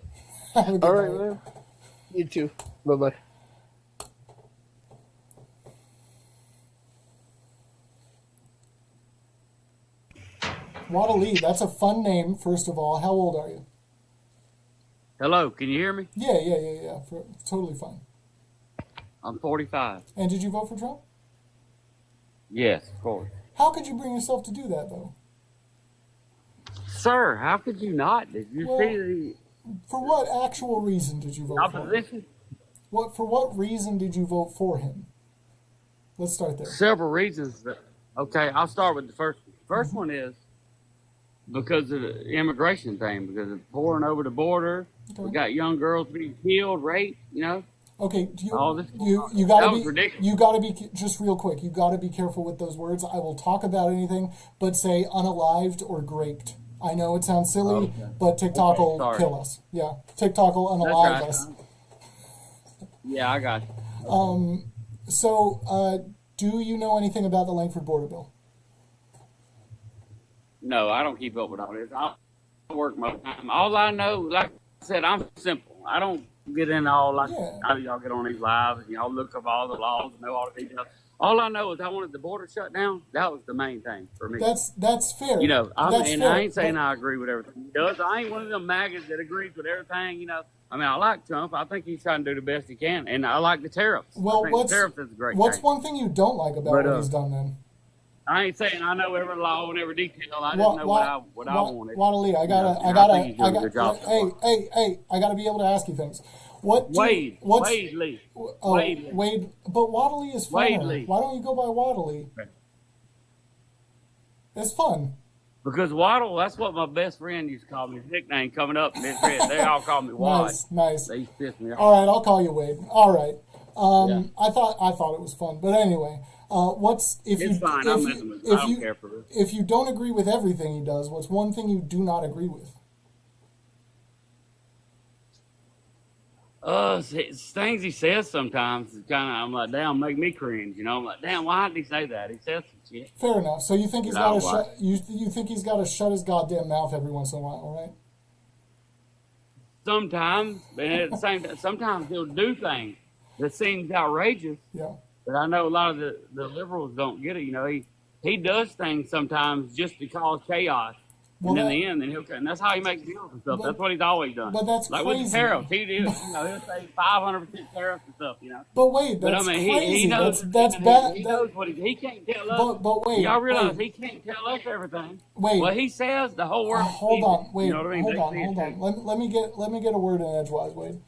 Have a good All right, night. man. You too. Bye-bye. Waddley, that's a fun name, first of all. How old are you? Hello, can you hear me? Yeah. Totally fine. I'm 45. And did you vote for Trump? Yes, of course. How could you bring yourself to do that, though? Sir, how could you not? Did you see the For what actual reason did you vote for him? opposition? For what reason did you vote for him? Let's start there. Several reasons. Okay, I'll start with the first one. First one is because of the immigration thing, because of pouring over the border. Okay. We got young girls being killed, raped, Okay, all this. you That gotta was be ridiculous. you gotta be just real quick. You gotta be careful with those words. I will talk about anything, but say unalived or graped. I know it sounds silly, Okay. but TikTok Okay, will sorry. kill us. Yeah, TikTok will That's unalive right. us. Yeah, I got you. So, do you know anything about the Langford border bill? No, I don't keep up with all this. I work most of the time. All I know, like I said, I'm simple. I don't get into all like how y'all get on these lives and y'all look up all the laws and know all the details. All I know is I wanted the border shut down. That was the main thing for me. That's fair. You know, That's fair, I ain't saying I agree with everything he does. I ain't one of them maggots that agrees with everything. You know, I mean, I like Trump. I think he's trying to do the best he can, and I like the tariffs. Well, I think the tariffs is a great what's thing. one thing you don't like about But, what he's done then? I ain't saying I know every law and every detail. I just know what I wanted. Waddle, I think he's doing a good job so far. hey, I gotta be able to ask you things. Wade Lee. Wade, but Waddle is funner. Wade Lee. Why don't you go by Waddle? It's fun. Because Waddle, that's what my best friend used to call me. His nickname coming up in this red. They all call me Wad. Nice. They used to piss me off. All right, I'll call you Wade. All right. I thought it was fun, but anyway, It's fine. I'm messing with it. I don't care for it. If you don't agree with everything he does, what's one thing you do not agree with? Things he says sometimes is kind of, I'm like, damn, make me cringe. You know, I'm like, damn, why did he say that? He says some shit. Fair enough. So you think he's got to you think he's got to shut his goddamn mouth every once in a while, right? Sometimes, but at the same time, sometimes he'll do things that seems outrageous. Yeah. But I know a lot of the liberals don't get it. You know, he does things sometimes just to cause chaos. Well, and in the end, and that's how he makes deals and stuff. That's what he's always done. But that's like crazy. with the tariffs, he'll say 500% tariffs and stuff. You know. But wait, that's crazy. He knows that's bad. He knows what he can't tell us. But wait, y'all realize he can't tell us everything. Wait, what he says, the whole world. Hold on, wait, you know what I mean? hold on. Let me get a word in edgewise, Wade.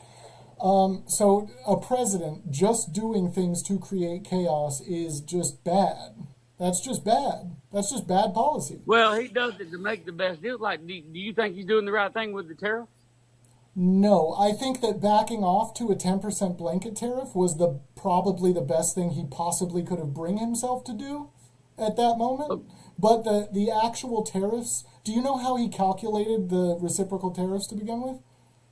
So a president just doing things to create chaos is just bad. That's just bad. That's just bad policy. Well, he does it to make the best deal. Like, do you think he's doing the right thing with the tariff? No, I think that backing off to a 10% blanket tariff was probably the best thing he possibly could have bring himself to do at that moment. But the actual tariffs, do you know how he calculated the reciprocal tariffs to begin with?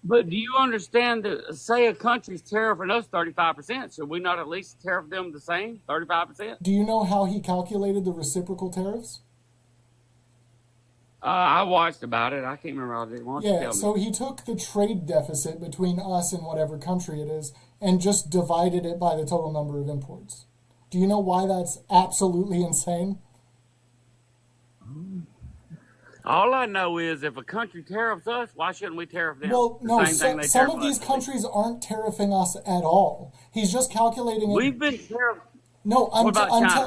But do you understand that, say a country's tariffing us 35%, should we not at least tariff them the same, 35%? Do you know how he calculated the reciprocal tariffs? I watched about it. I can't remember all of it. Why don't you tell me? So he took the trade deficit between us and whatever country it is and just divided it by the total number of imports. Do you know why that's absolutely insane? All I know is if a country tariffs us, why shouldn't we tariff them? Well, no, some of these countries aren't tariffing us at all. He's just calculating it. We've been tariffed. No,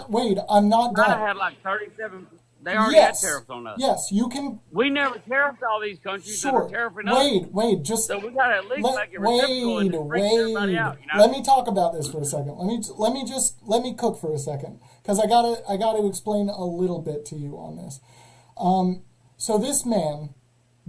Wade, I'm not done. China had like 37. They already had tariffs on us. Yes, you can. We never tariffed all these countries that are tariffing us. Wade, just. So we got to at least make it reciprocal and just bring everybody out. You know? Let me talk about this for a second. Let me cook for a second because I gotta explain a little bit to you on this. So this man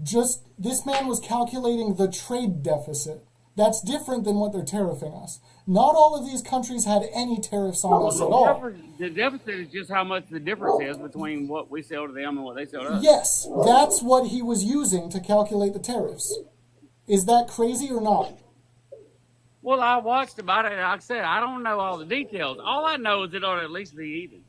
was calculating the trade deficit. That's different than what they're tariffing us. Not all of these countries had any tariffs on us at all. The deficit is just how much the difference is between what we sell to them and what they sell to us. Yes, that's what he was using to calculate the tariffs. Is that crazy or not? Well, I watched about it. Like I said, I don't know all the details. All I know is it ought to at least be even.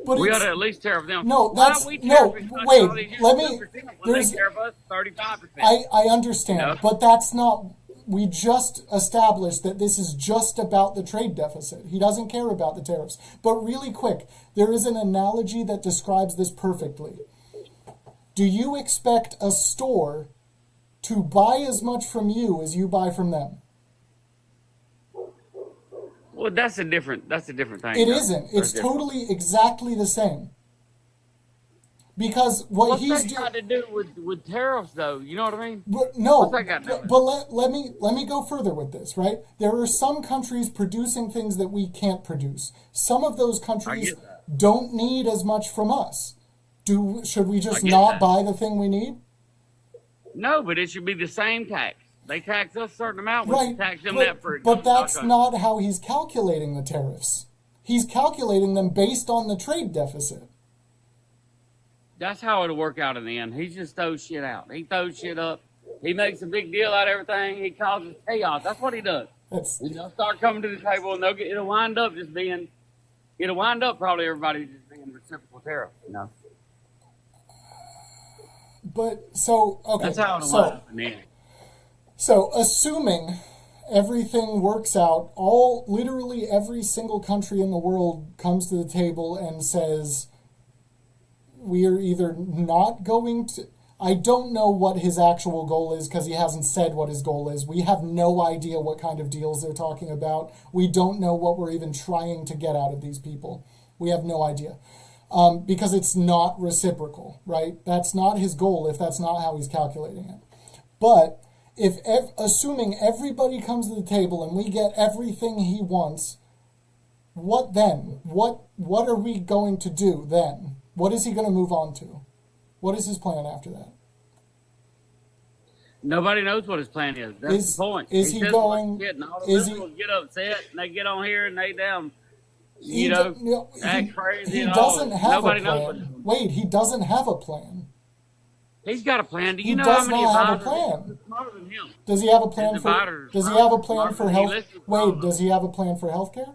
But we ought to at least tariff them. No, that's wait. Let me. There's tariff us 35%. I understand, no? But that's not. We just established that this is just about the trade deficit. He doesn't care about the tariffs. But really quick, there is an analogy that describes this perfectly. Do you expect a store to buy as much from you as you buy from them? Well, that's a different thing. It isn't. It's totally exactly the same. Because what's that got to do with tariffs, though? You know what I mean? No. What's that got to do? But let me go further with this, right? There are some countries producing things that we can't produce. Some of those countries don't need as much from us. Should we just not buy the thing we need? No, but it should be the same tax. They tax us a certain amount. We tax them that for. But that's not how he's calculating the tariffs. He's calculating them based on the trade deficit. That's how it'll work out in the end. He just throws shit out. He throws shit up. He makes a big deal out of everything. He causes chaos. That's what he does. They'll start coming to the table, and it'll wind up probably everybody just being reciprocal tariff. You know. But so okay. That's how it was. So assuming everything works out, literally every single country in the world comes to the table and says, we are either not going to. I don't know what his actual goal is because he hasn't said what his goal is. We have no idea what kind of deals they're talking about. We don't know what we're even trying to get out of these people. We have no idea. Because it's not reciprocal, right? That's not his goal if that's not how he's calculating it. But assuming everybody comes to the table and we get everything he wants, what then? What are we going to do then? What is he going to move on to? What is his plan after that? Nobody knows what his plan is. That's the point. Is he going? All the liberals get upset and they get on here and they act crazy. He doesn't have a plan. Wait, he doesn't have a plan. He's got a plan. Do you He know does how many not have a advisors plan. smarter than him? Does he have a plan for? Does he have a plan for health? Wait, does he have a plan for healthcare?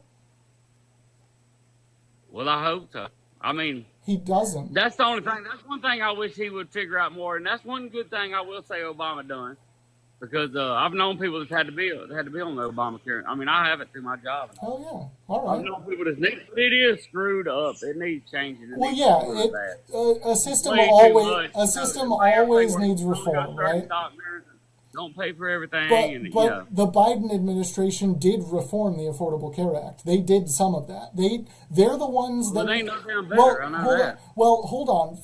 Well, I hope so. I mean, he doesn't. That's the only thing. That's one thing I wish he would figure out more, and that's one good thing I will say Obama done, because I've known people that had to be on the Obamacare. I mean, I have it through my job. Oh yeah, all right. I've known people that need, but it is screwed up. It needs changing. A system always needs reform, right? Don't pay for everything. But the Biden administration did reform the Affordable Care Act. They did some of that. They're the ones that. Well, they ain't nothing better. I know that. Hold on.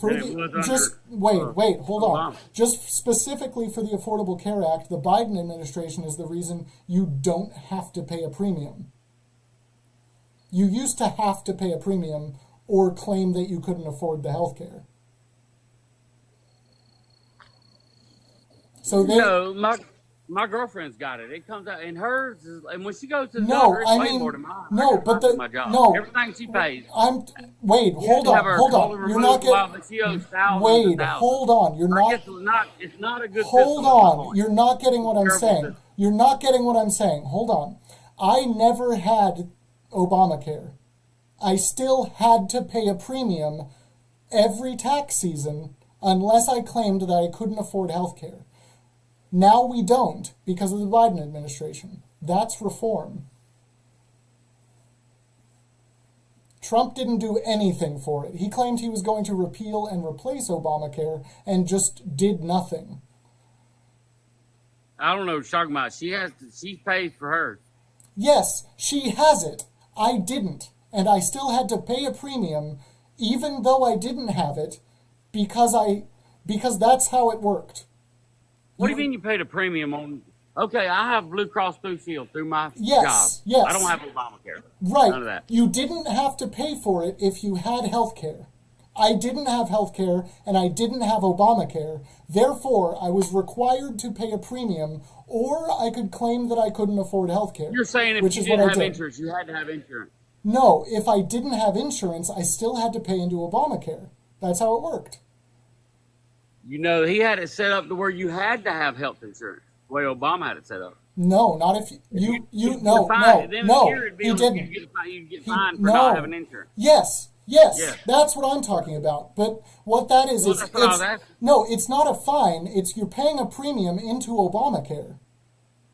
Hold on. Just specifically for the Affordable Care Act, the Biden administration is the reason you don't have to pay a premium. You used to have to pay a premium or claim that you couldn't afford the health care. So my girlfriend's got it. It comes out, and hers is, and when she goes to the doctor, it's way more than mine. My job. Everything she pays. Hold on. You're not getting. Hold on. You're not. It's not a good. Hold on. You're not getting what I'm saying. You're not getting what I'm saying. Hold on. I never had Obamacare. I still had to pay a premium every tax season unless I claimed that I couldn't afford health care. Now we don't because of the Biden administration. That's reform. Trump didn't do anything for it. He claimed he was going to repeal and replace Obamacare and just did nothing. I don't know what you're talking about. She pays for hers. Yes, she has it. I didn't. And I still had to pay a premium even though I didn't have it because that's how it worked. What do you mean you paid a premium on? Okay, I have Blue Cross Blue Shield through my job. Yes. I don't have Obamacare. Right. None of that. You didn't have to pay for it if you had health care. I didn't have health care and I didn't have Obamacare. Therefore, I was required to pay a premium or I could claim that I couldn't afford health care. You're saying if you didn't have insurance, you had to have insurance. No, if I didn't have insurance, I still had to pay into Obamacare. That's how it worked. You know, he had it set up to where you had to have health insurance. The way Obama had it set up. No, not if you he didn't. You'd get fined for not having insurance. Yes, that's what I'm talking about. But what that is, it's not a fine. It's you're paying a premium into Obamacare.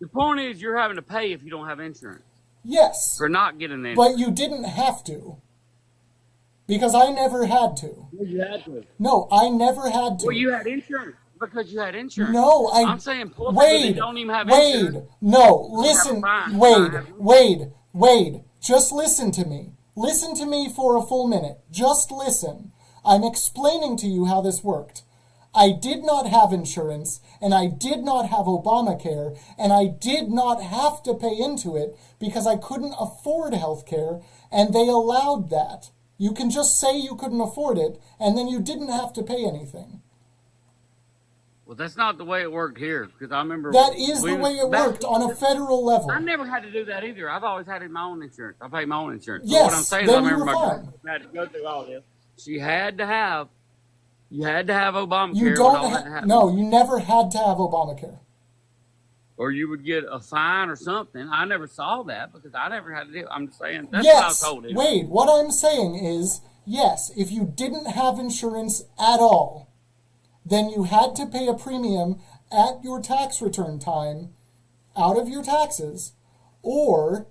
The point is you're having to pay if you don't have insurance. Yes. For not getting the But insurance. you didn't have to. Because I never had to. Well, you had to. No, I never had to. Well, you had insurance. Because you had insurance. No, I'm saying poor people don't even have insurance. No, listen, Wade, just listen to me. Listen to me for a full minute. Just listen. I'm explaining to you how this worked. I did not have insurance, and I did not have Obamacare, and I did not have to pay into it because I couldn't afford health care, and they allowed that. You can just say you couldn't afford it, and then you didn't have to pay anything. Well, that's not the way it worked here, because I remember... That is the way it worked on a federal level. I never had to do that either. I've always had my own insurance. I paid my own insurance. Yes, so what I'm saying then is I remember you were my fine. girlfriend had to go through all this. She had to have... You had to have Obamacare. You don't no, you never had to have Obamacare. Or you would get a fine or something. I never saw that because I never had to do it. I'm just saying, that's what I was told. Wade, what I'm saying is, yes, if you didn't have insurance at all, then you had to pay a premium at your tax return time out of your taxes, or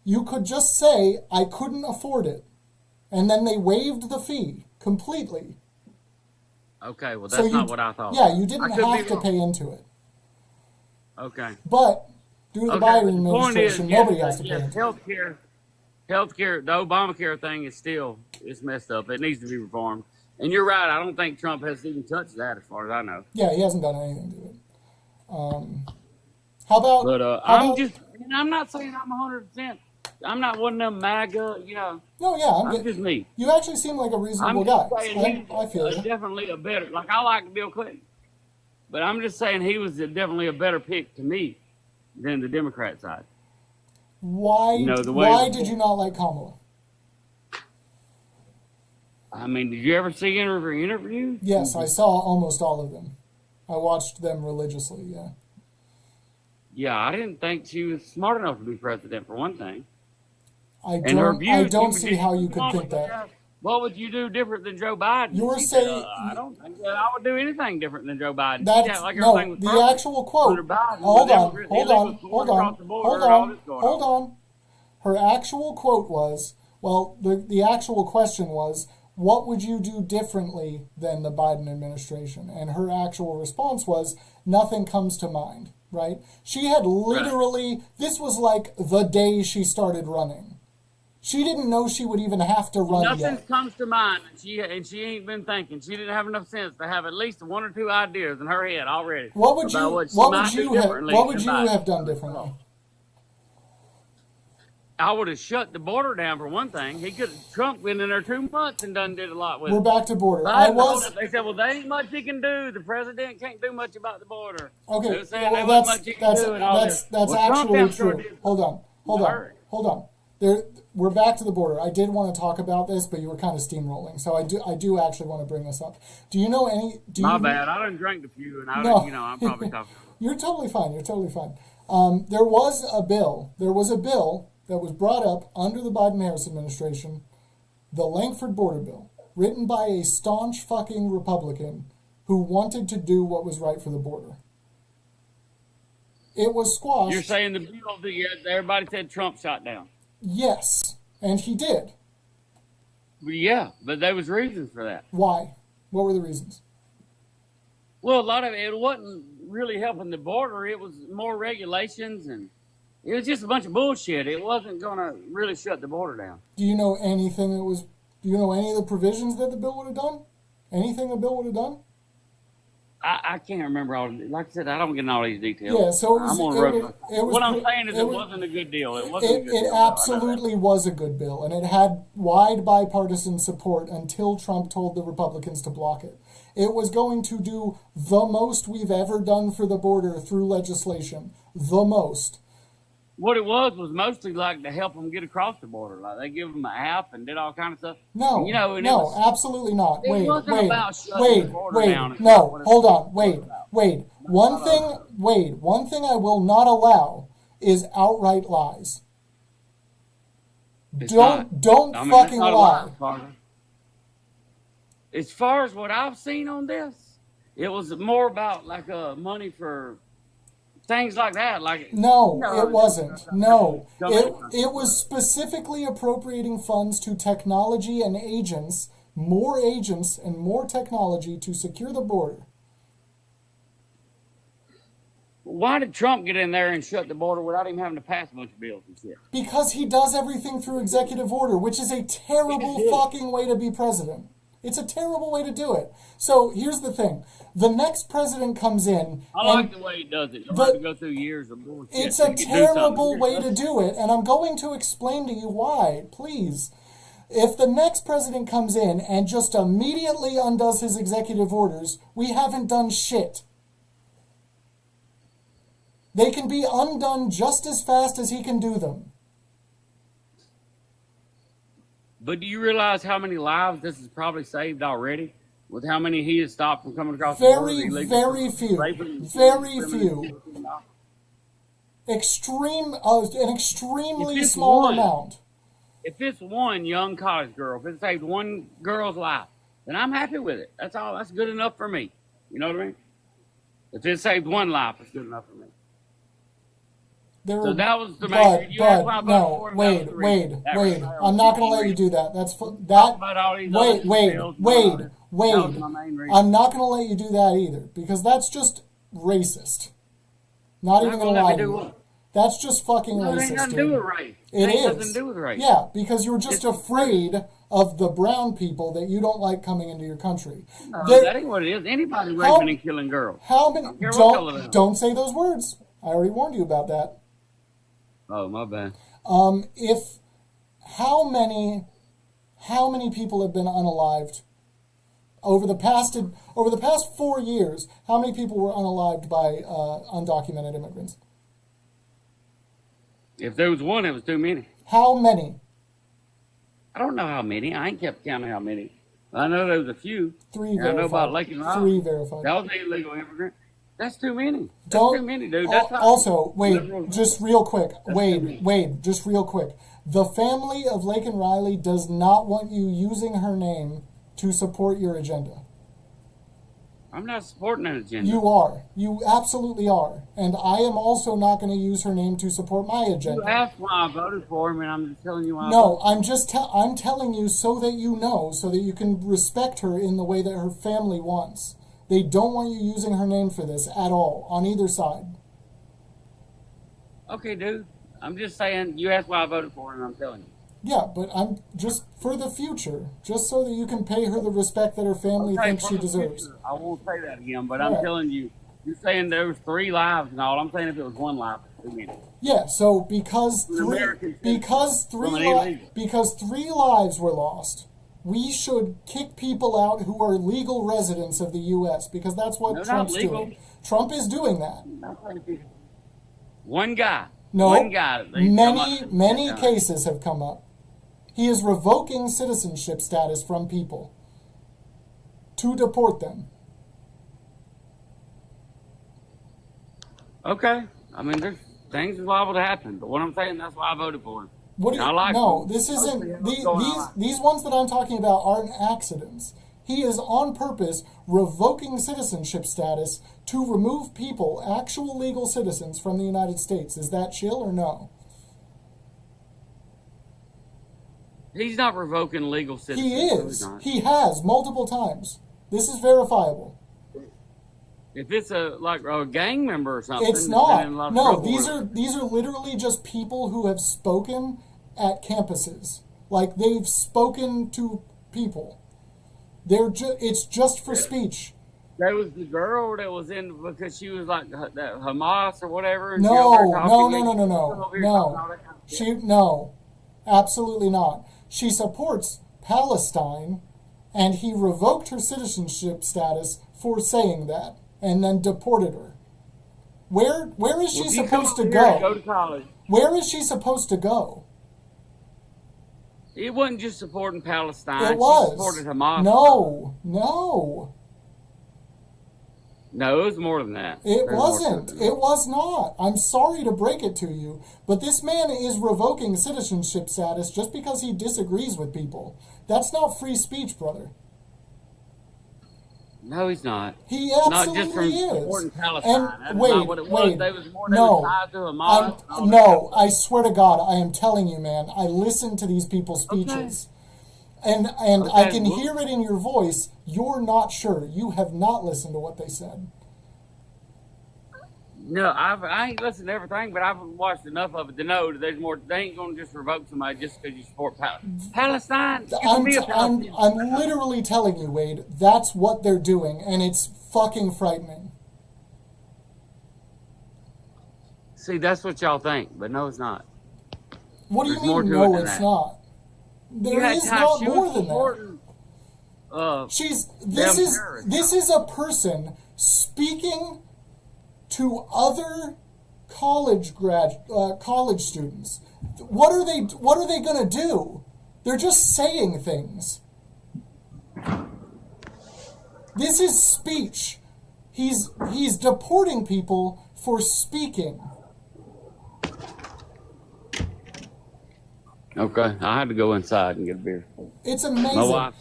you could just say, I couldn't afford it. And then they waived the fee completely. Okay, well, that's not what I thought. Yeah, you didn't have to pay into it. Okay. But due to the Biden administration, nobody has to pay into it. Healthcare, the Obamacare thing is messed up. It needs to be reformed. And you're right. I don't think Trump has even touched that, as far as I know. Yeah, he hasn't done anything to it. How about? But I'm not saying I'm 100%. I'm not one of them MAGA, No, yeah, I'm just me. You actually seem like a reasonable guy. I feel you. Definitely a better. Like, I like Bill Clinton, but I'm just saying he was definitely a better pick to me than the Democrat side. Why? Why did you not like Kamala? I mean, did you ever see her interviews? Yes, I saw almost all of them. I watched them religiously. Yeah. Yeah, I didn't think she was smart enough to be president, for one thing. I don't see how you could think that. What would you do different than Joe Biden? You're saying I don't think that I would do anything different than Joe Biden. The actual quote. Hold on. Her actual quote was, the actual question was, what would you do differently than the Biden administration? And her actual response was, nothing comes to mind, right? She had literally, this was like the day she started running. She didn't know she would even have to run Nothing yet. comes to mind, and she ain't been thinking. She didn't have enough sense to have at least one or two ideas in her head already. What would you have done differently? I would have shut the border down for one thing. Trump been in there 2 months and did a lot with it. We're back to border. They said, well, there ain't much he can do. The president can't do much about the border. Okay, that's actually true. Hold on. We're back to the border. I did want to talk about this, but you were kind of steamrolling, so I do actually want to bring this up. Do you know any? My bad. I didn't drink a few, and I'm probably talking. You're totally fine. There was a bill that was brought up under the Biden-Harris administration, the Langford border bill, written by a staunch fucking Republican who wanted to do what was right for the border. It was squashed. You're saying the bill that everybody said Trump shot down? Yes, and he did. Yeah, but there was reasons for that. Why? What were the reasons? Well, a lot of it wasn't really helping the border. It was more regulations, and it was just a bunch of bullshit. It wasn't going to really shut the border down. Do you know any of the provisions that the bill would have done? Anything the bill would have done? I can't remember all. Like I said, I don't get in all these details. Yeah, so what I'm saying is it wasn't a good deal. It absolutely was a good bill, and it had wide bipartisan support until Trump told the Republicans to block it. It was going to do the most we've ever done for the border through legislation. The most. What it was mostly like to help them get across the border. Like they give them an app and did all kind of stuff. No, absolutely not. Wade. Hold on. One thing I will not allow is outright lies. Don't fucking lie. As far as what I've seen on this, it was more about like money for things like that. It wasn't. No, it was specifically appropriating funds to technology and more agents and more technology to secure the border. Why did Trump get in there and shut the border without even having to pass a bunch of bills and shit? Because he does everything through executive order, which is a terrible fucking way to be president. It's a terrible way to do it. So here's the thing. The next president comes in. I like the way he does it. You don't have to go through years of bullshit. It's a terrible way to do it, and I'm going to explain to you why, please. If the next president comes in and just immediately undoes his executive orders, we haven't done shit. They can be undone just as fast as he can do them. But do you realize how many lives this has probably saved already? With how many he has stopped from coming across the border? Very few. An extremely small amount. If it's one young college girl, if it saved one girl's life, then I'm happy with it. That's all. That's good enough for me. You know what I mean? If it saved one life, it's good enough for me. So that was the main. No, Wade. I'm not going to let you do that. Wade. I'm not going to let you do that either, because that's just racist. Not even going to lie to you. That's just fucking racist. It ain't nothing to do with race. It is. Nothing to do with race. Yeah, because you're just afraid of the brown people that you don't like coming into your country. No, that ain't what it is. Anybody raping and killing girls. How many? Don't say those words. I already warned you about that. Oh, my bad. How many people have been unalived over the past 4 years? How many people were unalived by undocumented immigrants? If there was one, it was too many. How many? I don't know how many. I ain't kept counting how many. I know there was a few. 3 verified. I know about Lake and Rock. 3 verified. That was an illegal immigrant. That's too many. That's too many, dude. That's also, Wade, just real quick. Wade, just real quick. The family of Laken Riley does not want you using her name to support your agenda. I'm not supporting that agenda. You are. You absolutely are. And I am also not going to use her name to support my agenda. You asked why I voted for him, and I'm just telling you why. No, I'm telling you so that you know, so that you can respect her in the way that her family wants. They don't want you using her name for this at all, on either side. Okay, dude. I'm just saying, you asked why I voted for her, and I'm telling you. Yeah, but I'm just for the future, just so that you can pay her the respect that her family thinks she deserves. Future, I won't say that again, but I'm telling you, you're saying there was 3 lives and all. I'm saying if it was 1 life, it's too many. Yeah, so because 3 lives were lost, we should kick people out who are legal residents of the U.S. because that's what Trump's doing. Trump is doing that. One guy. No, one guy. Many cases have come up. He is revoking citizenship status from people to deport them. Okay. I mean, there's things liable to happen, but what I'm saying, that's why I voted for him. What do you, this isn't. These ones that I'm talking about aren't accidents. He is on purpose revoking citizenship status to remove people, actual legal citizens, from the United States. Is that chill or no? He's not revoking legal citizenship. He is. He has multiple times. This is verifiable. If it's a gang member or something, it's not. No, these are literally just people who have spoken at campuses. Like, they've spoken to people. It's just for speech. There was the girl that was in because she was like that Hamas or whatever. No. No, absolutely not. She supports Palestine, and he revoked her citizenship status for saying that, and then deported her. Where is she supposed to go? Go to college. Where is she supposed to go? It wasn't just supporting Palestine. It was. She supported Hamas. No. No, it was more than that. It wasn't. It was not. I'm sorry to break it to you, but this man is revoking citizenship status just because he disagrees with people. That's not free speech, brother. No, he's not. He absolutely not just from is. supporting Palestine. And wait. They was more tied to Hamas. No, I swear to God, I am telling you, man. I listen to these people's speeches. Okay. And I can hear it in your voice. You're not sure. You have not listened to what they said. No, I ain't listened to everything, but I've watched enough of it to know that there's more. They ain't going to just revoke somebody just because you support Palestine. I'm literally telling you, Wade, that's what they're doing, and it's fucking frightening. See, that's what y'all think, but no, it's not. What do you mean, no, it's not? There is not more than that. This is a person speaking to other college students. What are they going to do? They're just saying things. This is speech. He's deporting people for speaking. Okay, I had to go inside and get a beer. It's amazing. My wife.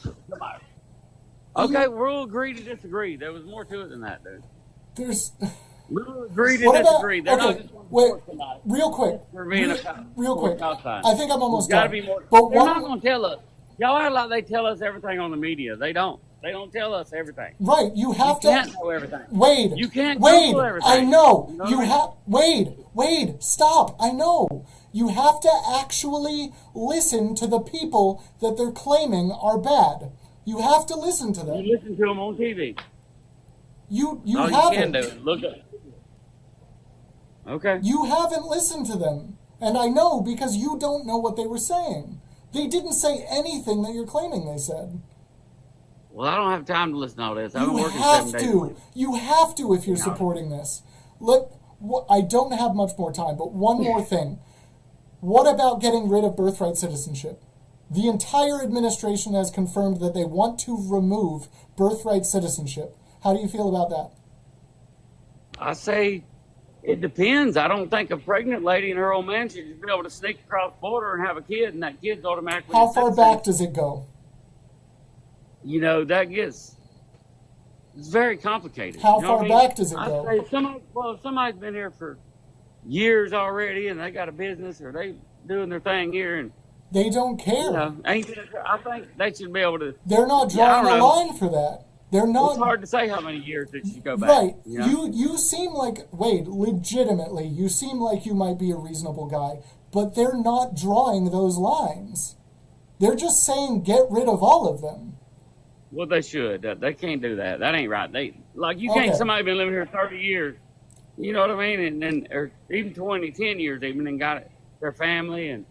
Okay, we'll agree to disagree. There was more to it than that, dude. There's. We'll agree to What about? disagree. They're not Okay, just gonna wait. force somebody Real quick. for being Real quick. outside. I think I'm almost There's gotta done. be more. But They're one. not going to tell us. Y'all act like they tell us everything on the media. They don't. They don't tell us everything. Right, you have You to. can't know everything. Wade. You can't Wade. Google everything. I know. You know You what I mean? have. Wade. Stop. I know. You have to actually listen to the people that they're claiming are bad. You have to listen to them. You listen to them on TV. You All you haven't. can do is look at. Okay. You haven't listened to them. And I know because you don't know what they were saying. They didn't say anything that you're claiming they said. Well, I don't have time to listen to all this. I've You been working have 7 days a to. week. You have to if you're supporting this. I don't have much more time, but one more thing. What about getting rid of birthright citizenship? The entire administration has confirmed that they want to remove birthright citizenship. How do you feel about that? I say it depends. I don't think a pregnant lady and her old man should just be able to sneak across the border and have a kid, and that kid's automatically. How a far citizen. back does it go? You know, that gets. It's very complicated. How You know far what I mean? back does it I go? say if somebody's been here for years already, and they got a business, or they doing their thing here, and They don't care. you know, I think they should be able to. They're not Yeah, I drawing don't a know. line for that. They're not. It's hard to say how many years that you go back. Right. You know? You seem like, Wade, legitimately, you seem like you might be a reasonable guy, but they're not drawing those lines. They're just saying get rid of all of them. Well, they should. They can't do that. That ain't right. You can't. Okay. Somebody been living here 30 years. You know what I mean? And then, or even 20, 10 years, even and got it, their family, and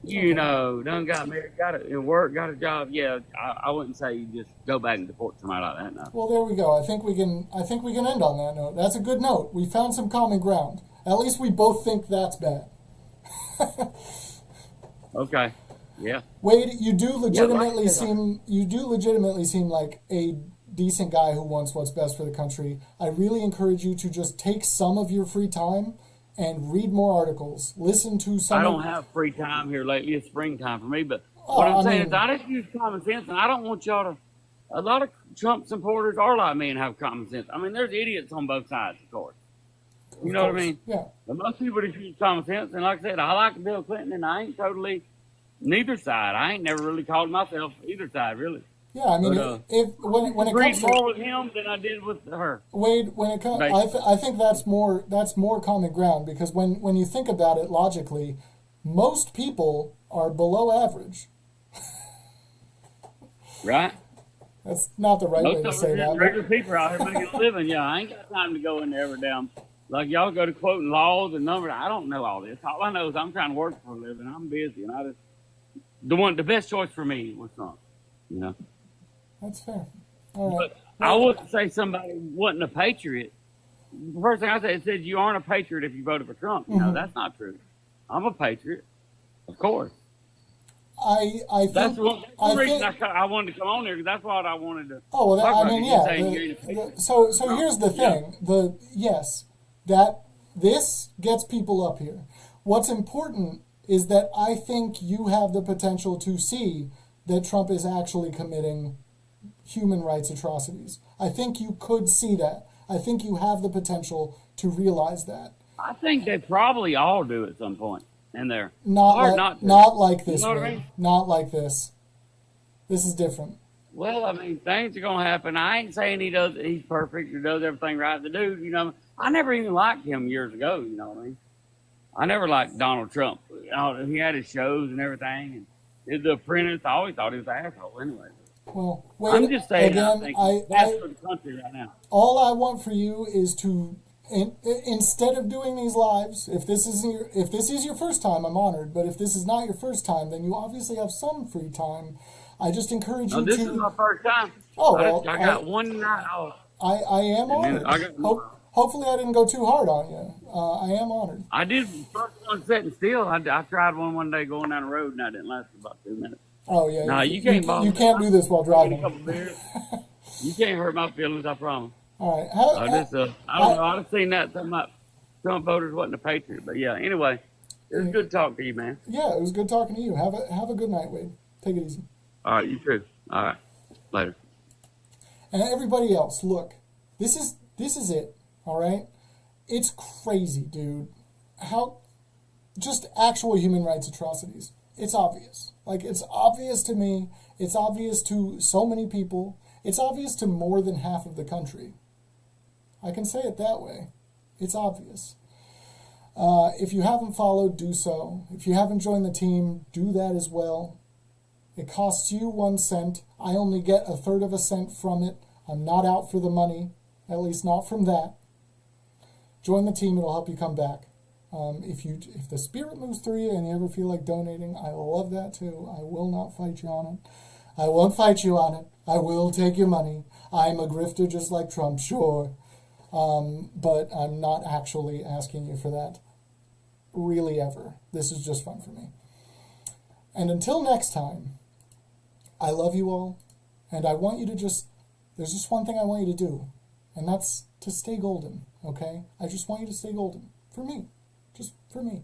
you know, done got married, got it, and work, got a job. Yeah, I wouldn't say you just go back and deport somebody like that. No. Well, there we go. I think we can end on that note. That's a good note. We found some common ground. At least we both think that's bad. Okay. Yeah. Wade, you do legitimately Yeah, seem like a decent guy who wants what's best for the country. I really encourage you to just take some of your free time and read more articles. Listen to some. I don't have free time here lately. It's springtime for me. But Oh, what I'm I saying mean- is, I just use common sense, and I don't want y'all to. A lot of Trump supporters are like me and have common sense. I mean, there's idiots on both sides, of course. You know what I mean? Yeah. But most people just use common sense. And like I said, I like Bill Clinton, and I ain't totally neither side. I ain't never really called myself either side, really. Yeah, I mean, But, when it agreed comes more to with him than I did with her. Wade, when it comes, Basically. I think that's more common ground because when you think about it logically, most people are below average. Right? That's not the right way Most to of us say are that. just regular people out here making a living. Yeah, I ain't got time to go in there every damn. Like y'all go to quoting laws and numbers. I don't know all this. All I know is I'm trying to work for a living. I'm busy, and I just the best choice for me was Trump. You know. That's fair. All right. But I wouldn't say somebody wasn't a patriot. The first thing I said, it said you aren't a patriot if you voted for Trump. You know, Mhm. that's not true. I'm a patriot, of course. I think That's one I reason think, I wanted to come on there, because that's what I wanted to. Oh well, talk I about. mean, You yeah. saying you ain't a patriot. So here's the thing. This gets people up here. What's important is that I think you have the potential to see that Trump is actually committing human rights atrocities. I think you could see that. I think you have the potential to realize that. I think they probably all do at some point in there. Not Hard like, not to. not like this. You know what I Wade. mean? Not like this. This is different. Well, I mean, things are gonna happen. I ain't saying he's perfect or does everything right. The dude, you know, I never even liked him years ago. You know what I mean? I never liked Donald Trump. You know, he had his shows and everything, and did The Apprentice. I always thought he was an asshole. Anyway, Well, Wade, I'm just saying. I again, think I that's for the country right now. all I want for you is to, instead of doing these lives, if this is your first time, I'm honored. But if this is not your first time, then you obviously have some free time. I just encourage you No, this to. is my first time. Oh, I well, got one night off. I am And then honored. Hopefully, I didn't go too hard on you. I am honored. I did the first one sitting still. I tried one day going down the road, and I didn't last about 2 minutes. Oh yeah. No, you can't. You can't do this while A driving. couple beers. You can't hurt my feelings. I promise. All right. I don't know. I've seen that something about Trump voters wasn't a patriot, but yeah. Anyway, it was good talking to you, man. Yeah, it was good talking to you. Have a good night, Wade. Take it easy. All right, you too. All right, later. And everybody else, look, this is it, all right? It's crazy, dude. How, just actual human rights atrocities. It's obvious. Like, it's obvious to me. It's obvious to so many people. It's obvious to more than half of the country. I can say it that way. It's obvious. If you haven't followed, do so. If you haven't joined the team, do that as well. It costs you 1 cent. I only get 1/3 of a cent from it. I'm not out for the money, at least not from that. Join the team. It'll help you come back. If the spirit moves through you and you ever feel like donating, I love that too. I will not fight you on it. I won't fight you on it. I will take your money. I'm a grifter just like Trump, sure. But I'm not actually asking you for that. Really ever. This is just fun for me. And until next time, I love you all, and I want you to there's just one thing I want you to do, and that's to stay golden, okay? I just want you to stay golden. For me. Just for me.